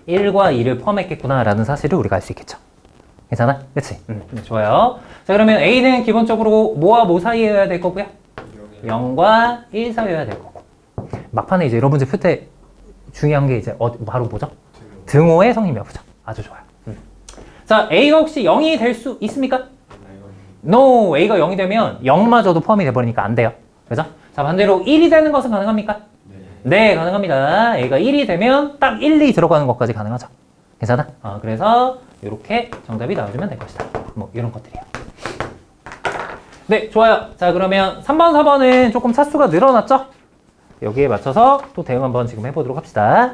1과 2를 포함했겠구나 라는 사실을 우리가 알 수 있겠죠. 괜찮아? 그치? 네, 좋아요. 자, 그러면 a는 기본적으로 뭐와 뭐 사이여야 될 거고요? 0과 1 사이여야 될 거고. 막판에 이제 여러분 문제 풀 때 중요한 게 이제 바로 뭐죠? 등호의 성립 여부죠. 아주 좋아요. 자, a가 혹시 0이 될 수 있습니까? No, a가 0이 되면 0마저도 포함이 돼버리니까 안 돼요. 그죠? 자, 반대로 1이 되는 것은 가능합니까? 네, 가능합니다. a가 1이 되면 딱 1, 2 들어가는 것까지 가능하죠. 괜찮아? 그래서 이렇게 정답이 나와주면 될 것이다. 뭐 이런 것들이에요. 네, 좋아요. 자, 그러면 3번, 4번은 조금 차수가 늘어났죠? 여기에 맞춰서 또 대응 한번 지금 해보도록 합시다.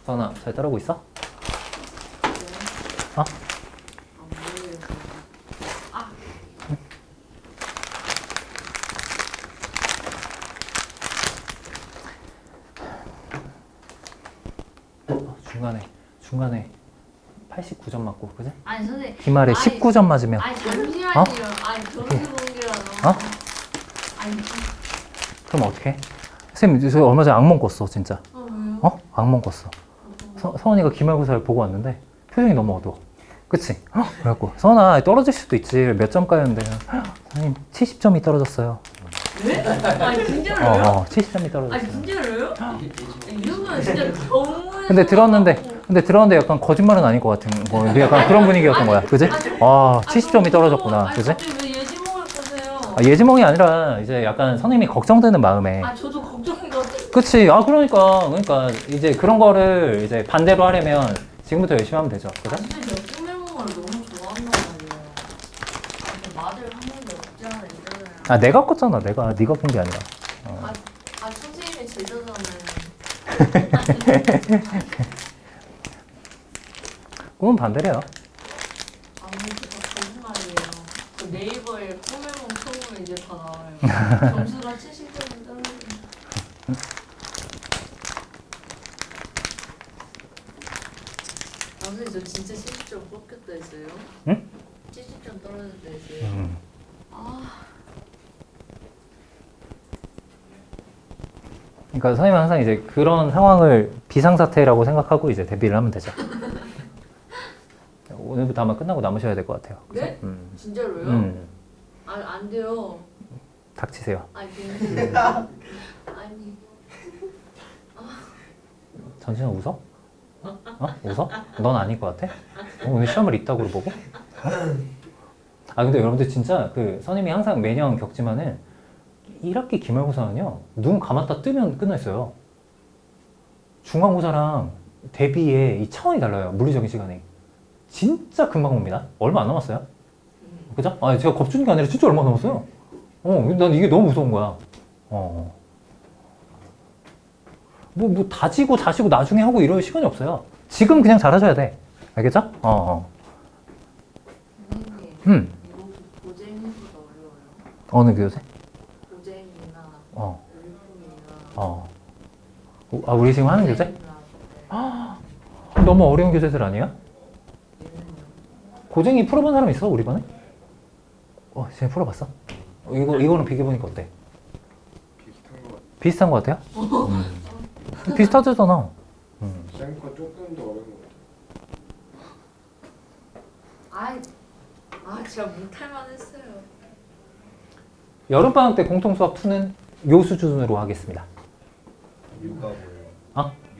서은아, 잘 따라오고 있어? 중간에 89점 맞고, 그지? 아니 선생님. 기말에 아니, 19점 맞으면. 아니 잠시만요. 아니 점수 공개라서. 아니. 그럼 어떡해? 선생님, 저 얼마 전에 악몽 꿨어, 진짜. 왜요? 악몽 꿨어. 서은이가 기말고사를 보고 왔는데 표정이 너무 어두워. 그치? 그래갖고 서은아, 떨어질 수도 있지. 몇 점 까였는데. 선생님, 70점이 떨어졌어요. 네? 아니 진짜로요? 70점이 떨어졌어요. 아니 진짜로요? 이러면 진짜 너무. 근데 들었는데 약간 거짓말은 아닐 것 같은 거. 약간 그런 분위기였던 거야. 그지? 70점이 떨어졌구나. 아니, 그지? 갑자기 왜 예지몽을 보세요? 예지몽이 아니라 이제 약간 선생님이 걱정되는 마음에. 저도 걱정인 것 같아요. 그치. 아, 그러니까 이제 그런 거를 이제 반대로 하려면 지금부터 열심히 하면 되죠. 그죠? 근데 제가 꾸며먹을 너무 좋아한단 말이에요. 근데 맛을 한 번도 없지 않아 있잖아요. 아, 내가 껐잖아. 네가 본 게 아니라. 선생님이 제자잖아요. 그건 반대래요. 아무튼 거짓말이에요. 그 네이버에 꾸며먹 쳐보면 이제 다 나와요. 점수가 70점이 떨어져요. 선생님 저 진짜 70점 뽑혔다 했어요? 응? 70점 떨어졌다 했어요? 그러니까 선생님은 항상 이제 그런 상황을 비상사태라고 생각하고 이제 대비를 하면 되죠. 오늘부터 아마 끝나고 남으셔야 될 것 같아요. 그래서, 네? 진짜로요? 안 돼요. 닥치세요. 아니 괜찮아요. 아니 전진아 웃어? 웃어? 넌 아닐 것 같아? 오늘 시험을 이따구로 보고? 아 근데 여러분들 진짜 그 선생님이 항상 매년 겪지만은 1학기 기말고사는요 눈 감았다 뜨면 끝났어요. 중간고사랑 대비의 이 차원이 달라요. 물리적인 시간이 진짜 금방 옵니다. 얼마 안 남았어요. 그죠? 아 제가 겁주는 게 아니라 진짜 얼마 안 남았어요. 난 이게 너무 무서운 거야. 뭐 다지고 자시고 나중에 하고 이럴 시간이 없어요. 지금 그냥 잘하셔야 돼. 알겠죠? 선생님 이거 고쟁이보다 어려워요. 어느 교재? 고쟁이나 어. 일품이나 아 우리 지금 하는 교재? 너무 어려운 교재들 아니야? 고쟁이 풀어본 사람 있어 우리 반에? 쟤 풀어봤어? 이거는 비교해보니까 어때? 비슷한 것 같아요? 비슷하잖아. 쌤거 조금 더 어려운 것 같아요. 진짜 못할만 했어요. 여름방학 때 공통수학 2는 요 수준으로 하겠습니다. 유가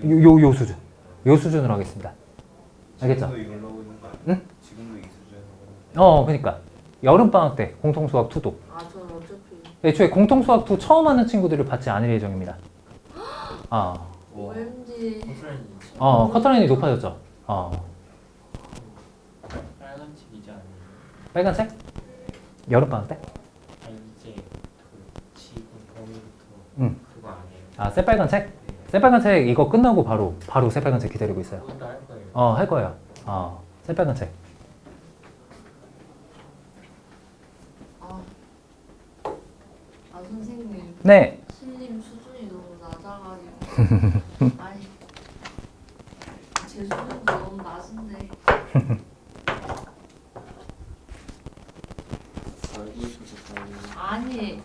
뭐예요? 요 수준. 요 수준으로 하겠습니다. 알겠죠? 지금도 이걸로 하고 있는 거 아니에요? 응? 지금도 이 수준에서 그러니까 여름방학 때 공통수학 2도 저는 어차피 애초에 공통수학 2 처음 하는 친구들을 받지 않을 예정입니다. OMG. 커트라인이 높아졌죠. 빨간색이지 않아요? 빨간색? 여름방학 때? 아니 이제 그 지금 범위부터 응. 그거 아니에요? 새빨간색? 새빨간색 이거 끝나고 바로 새빨간색 기다리고 있어요. 그것도 할 거예요. 할 거예요. 새빨간색. 선생님 네. 신림 수준이 너무 낮아가지고 제 수준도 너무 낮은데 알고 있어서 다행이에요. 아니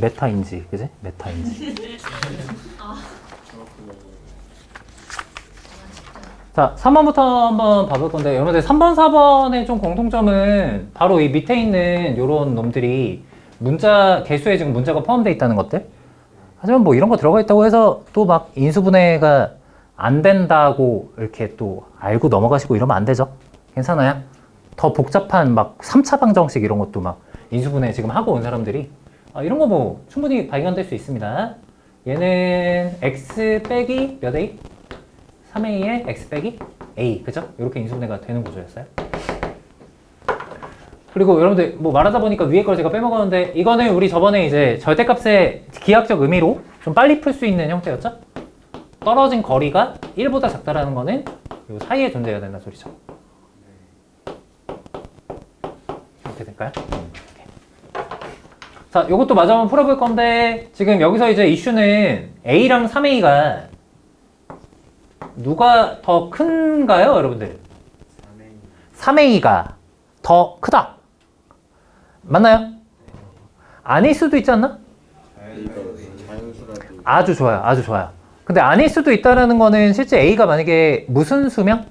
메타인지, 그지? 메타인지. 정확하게 자, 3번부터 한번 봐볼 건데, 여러분들 3번, 4번의 좀 공통점은 바로 이 밑에 있는 요런 놈들이 개수에 지금 문자가 포함되어 있다는 것들. 하지만 뭐 이런 거 들어가 있다고 해서 또 막 인수분해가 안 된다고 이렇게 또 알고 넘어가시고 이러면 안 되죠. 괜찮아요? 더 복잡한 막 3차 방정식 이런 것도 막 인수분해 지금 하고 온 사람들이 이런 거 뭐 충분히 발견될 수 있습니다. 얘는 x 빼기 몇 a? 3a에 x 빼기 a, 그죠? 이렇게 인수분해가 되는 구조였어요. 그리고 여러분들 뭐 말하다 보니까 위에 걸 제가 빼먹었는데 이거는 우리 저번에 이제 절대값의 기하학적 의미로 좀 빨리 풀 수 있는 형태였죠? 떨어진 거리가 1보다 작다라는 거는 요 사이에 존재해야 된다는 소리죠. 이렇게 될까요? 이렇게. 자, 요것도 마저 한번 풀어볼 건데 지금 여기서 이제 이슈는 a랑 3a가 누가 더 큰가요, 여러분들? 3a가 더 크다. 맞나요? 아닐 수도 있지 않나? 자연수라도 아주 좋아요. 아주 좋아요. 근데 아닐 수도 있다는 거는 실제 a가 만약에 무슨 수면?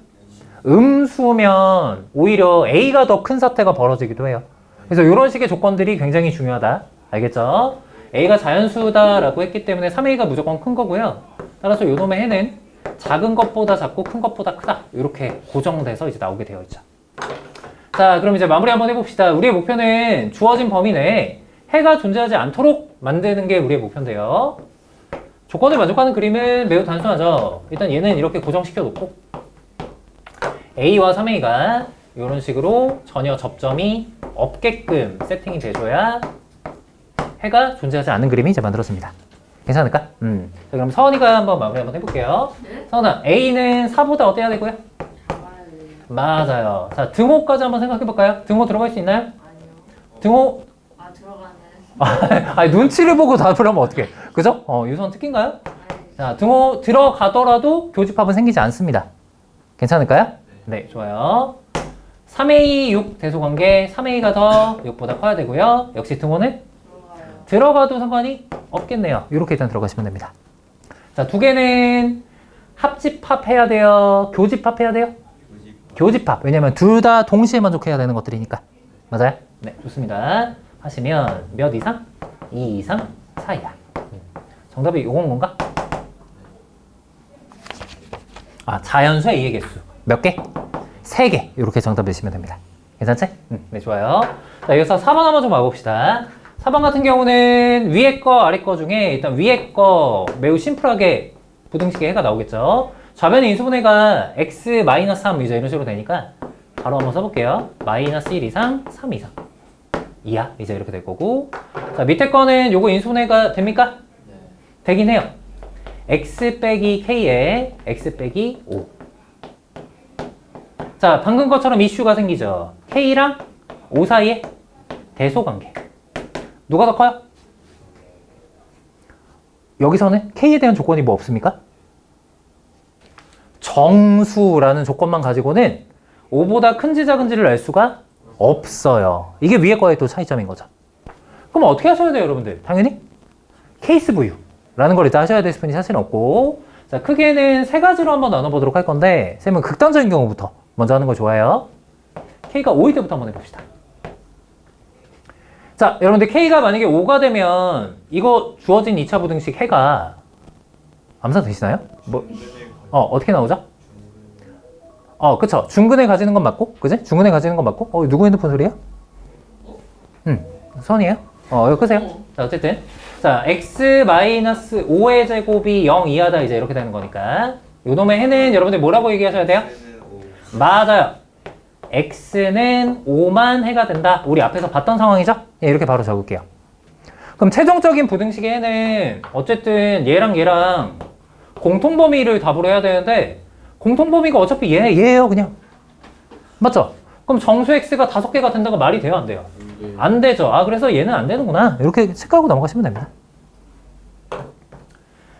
음수면 오히려 a가 더 큰 사태가 벌어지기도 해요. 그래서 이런 식의 조건들이 굉장히 중요하다. 알겠죠? a가 자연수다라고 했기 때문에 3a가 무조건 큰 거고요. 따라서 요놈의 해는 작은 것보다 작고 큰 것보다 크다. 이렇게 고정돼서 이제 나오게 되어 있죠. 자, 그럼 이제 마무리 한번 해봅시다. 우리의 목표는 주어진 범위 내에 해가 존재하지 않도록 만드는 게 우리의 목표인데요. 조건을 만족하는 그림은 매우 단순하죠. 일단 얘는 이렇게 고정시켜 놓고 A와 3A가 이런 식으로 전혀 접점이 없게끔 세팅이 돼줘야 해가 존재하지 않는 그림이 이제 만들어집니다. 괜찮을까? 자, 그럼 서원이가 한번 마무리 한번 해볼게요. 네? 서원아, A는 4보다 어때야 되고요? 잡아야 돼요. 맞아요. 자, 등호까지 한번 생각해볼까요? 등호 들어갈 수 있나요? 아니요. 등호, 아 들어가네. 아니, 눈치를 보고 답을 하면 어떡해. 그죠? 유선 특기인가요? 아니. 자, 등호 들어가더라도 교집합은 생기지 않습니다. 괜찮을까요? 네, 좋아요. 3A 6 대소관계 3A가 더 6보다 커야 되고요. 역시 등호는 들어가요. 들어가도 상관이 없겠네요. 이렇게 일단 들어가시면 됩니다. 자, 두 개는 합집합 해야 돼요? 교집합 해야 돼요? 교집합. 왜냐면 둘 다 동시에 만족해야 되는 것들이니까. 맞아요? 네, 좋습니다. 하시면 몇 이상? 2 이상? 4이야. 정답이 요건 건가? 자연수의 A의 개수. 몇 개? 3개. 이렇게 정답 내시면 됩니다. 괜찮지? 네, 좋아요. 자, 여기서 4번 한번 좀 와봅시다. 4번 같은 경우는 위에 거, 아래 거 중에 일단 위에 거 매우 심플하게 부등식의 해가 나오겠죠. 좌변의 인수분해가 x-3 이제 이런 식으로 되니까 바로 한번 써볼게요. -1 이상, 3 이상. 2야. 이제 이렇게 될 거고. 자, 밑에 거는 요거 인수분해가 됩니까? 네. 되긴 해요. x 빼기 k에 x 빼기 5. 자, 방금 것처럼 이슈가 생기죠. k랑 5 사이에 대소관계. 누가 더 커요? 여기서는 k에 대한 조건이 뭐 없습니까? 정수라는 조건만 가지고는 5보다 큰지 작은지를 알 수가 없어요. 이게 위에 거의 또 차이점인 거죠. 그럼 어떻게 하셔야 돼요, 여러분들? 당연히 케이스 부유라는 걸 일단 하셔야 될 분이 사실은 없고, 자, 크게는 세 가지로 한번 나눠보도록 할 건데, 쌤은 극단적인 경우부터 먼저 하는 걸 좋아해요. k가 5일 때부터 한번 해봅시다. 자, 여러분들 k가 만약에 5가 되면 이거 주어진 2차 부등식 해가 암산되시나요? 뭐 어떻게 나오죠? 그쵸. 중근에 가지는 건 맞고, 그지? 중근에 가지는 건 맞고, 누구 핸드폰 소리야? 선이에요? 이거 끄세요. 자, 어쨌든. 자, x-5의 제곱이 0 이하다, 이제 이렇게 되는 거니까. 요놈의 해는 여러분들 뭐라고 얘기하셔야 돼요? 맞아요. x는 5만 해가 된다. 우리 앞에서 봤던 상황이죠? 예, 이렇게 바로 적을게요. 그럼 최종적인 부등식의 해는 어쨌든 얘랑 공통범위를 답으로 해야 되는데, 공통범위가 어차피 얘예요, 그냥. 맞죠? 그럼 정수 x가 5개가 된다고 말이 돼요, 안 돼요? 안 되죠. 그래서 얘는 안 되는구나. 이렇게 체크하고 넘어가시면 됩니다.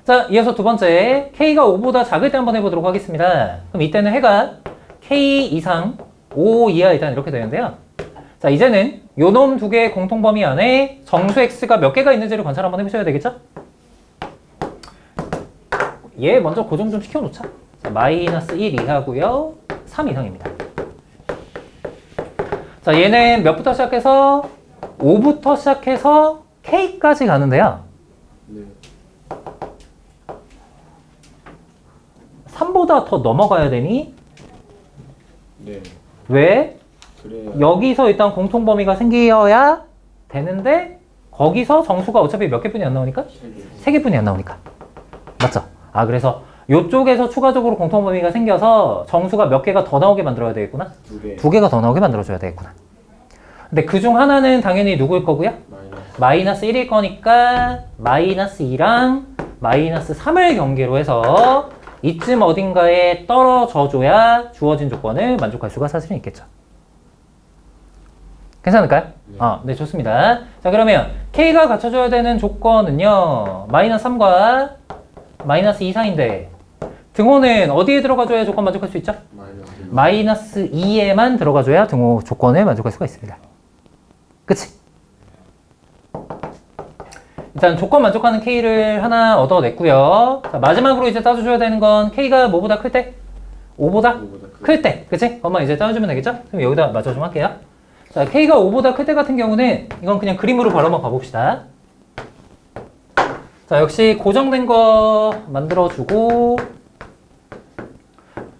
자, 이어서 두 번째, k가 5보다 작을 때 한번 해보도록 하겠습니다. 그럼 이때는 해가 k 이상 5 이하 일단 이렇게 되는데요. 자, 이제는 요놈 두 개의 공통범위 안에 정수 x가 몇 개가 있는지를 관찰 한번 해보셔야 되겠죠? 얘 먼저 고정 좀 시켜놓자. 자, -1 이하고요. 3 이상입니다. 자, 얘는 몇부터 시작해서 5부터 시작해서 k까지 가는데요. 네. 3보다 더 넘어가야 되니? 네. 왜? 그래요. 여기서 일단 공통범위가 생겨야 되는데 거기서 정수가 어차피 몇 개뿐이 안 나오니까? 3개뿐이 안 나오니까. 맞죠? 그래서 이쪽에서 추가적으로 공통범위가 생겨서 정수가 몇 개가 더 나오게 만들어야 되겠구나? 2개. 2개가 더 나오게 만들어줘야 되겠구나. 근데 그중 하나는 당연히 누구일 거고요? -1일 거니까 -2랑 -3을 경계로 해서 이쯤 어딘가에 떨어져줘야 주어진 조건을 만족할 수가 사실은 있겠죠. 괜찮을까요? 네, 좋습니다. 자, 그러면 k가 갖춰줘야 되는 조건은요, -3과 -2 사이인데 등호는 어디에 들어가줘야 조건 만족할 수 있죠? -2에만 들어가줘야 등호 조건을 만족할 수가 있습니다. 그치? 일단 조건 만족하는 k를 하나 얻어냈고요. 자, 마지막으로 이제 따져줘야 되는 건 k가 뭐보다 클 때? 5보다 클 때. 그치? 그것만 이제 따져주면 되겠죠? 그럼 여기다 맞춰 좀 할게요. 자, k가 5보다 클 때 같은 경우는 이건 그냥 그림으로 바로 한번 가봅시다. 자, 역시 고정된 거 만들어주고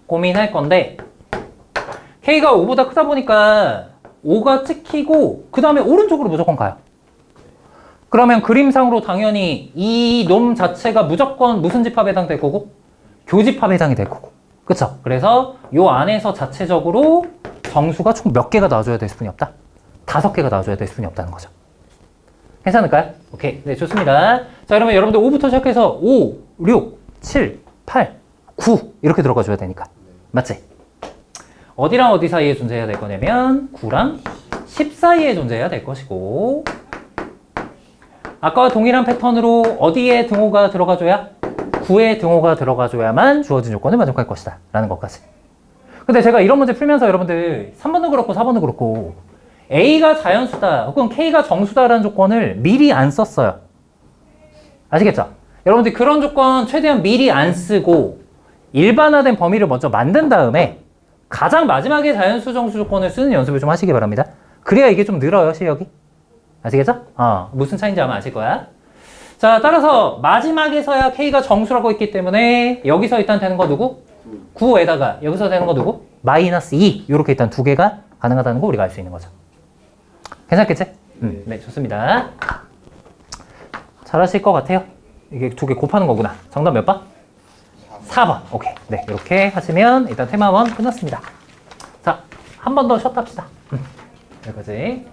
고민할 건데, k가 5보다 크다 보니까 5가 찍히고 그 다음에 오른쪽으로 무조건 가요. 그러면 그림상으로 당연히 이 놈 자체가 무조건 무슨 집합에 해당될 거고? 교집합에 해당이 될 거고. 그쵸? 그래서 요 안에서 자체적으로 정수가 총 몇 개가 나와줘야 될 수뿐이 없다? 5개가 나와줘야 될 수뿐이 없다는 거죠. 괜찮을까요? 오케이. 네, 좋습니다. 자, 그러면 여러분들 5부터 시작해서 5, 6, 7, 8, 9 이렇게 들어가 줘야 되니까. 맞지? 어디랑 어디 사이에 존재해야 될 거냐면 9랑 10 사이에 존재해야 될 것이고, 아까와 동일한 패턴으로 어디에 등호가 들어가줘야? 9에 등호가 들어가줘야만 주어진 조건을 만족할 것이다 라는 것까지. 근데 제가 이런 문제 풀면서 여러분들 3번도 그렇고 4번도 그렇고 A가 자연수다 혹은 K가 정수다라는 조건을 미리 안 썼어요. 아시겠죠? 여러분들 그런 조건 최대한 미리 안 쓰고 일반화된 범위를 먼저 만든 다음에 가장 마지막에 자연수 정수 조건을 쓰는 연습을 좀 하시기 바랍니다. 그래야 이게 좀 늘어요, 실력이. 아시겠죠? 무슨 차이인지 아마 아실 거야. 자, 따라서 마지막에서야 K가 정수라고 했기 때문에 여기서 일단 되는 거 누구? 9에다가 여기서 되는 거 누구? 마이너스 2 이렇게 일단 두 개가 가능하다는 거 우리가 알 수 있는 거죠. 괜찮겠지? 네, 좋습니다. 잘하실 것 같아요. 이게 두 개 곱하는 거구나. 정답 몇 번? 4번. 오케이. 네, 이렇게 하시면 일단 테마 1 끝났습니다. 자, 한 번 더 쉬었다 합시다. 여기까지.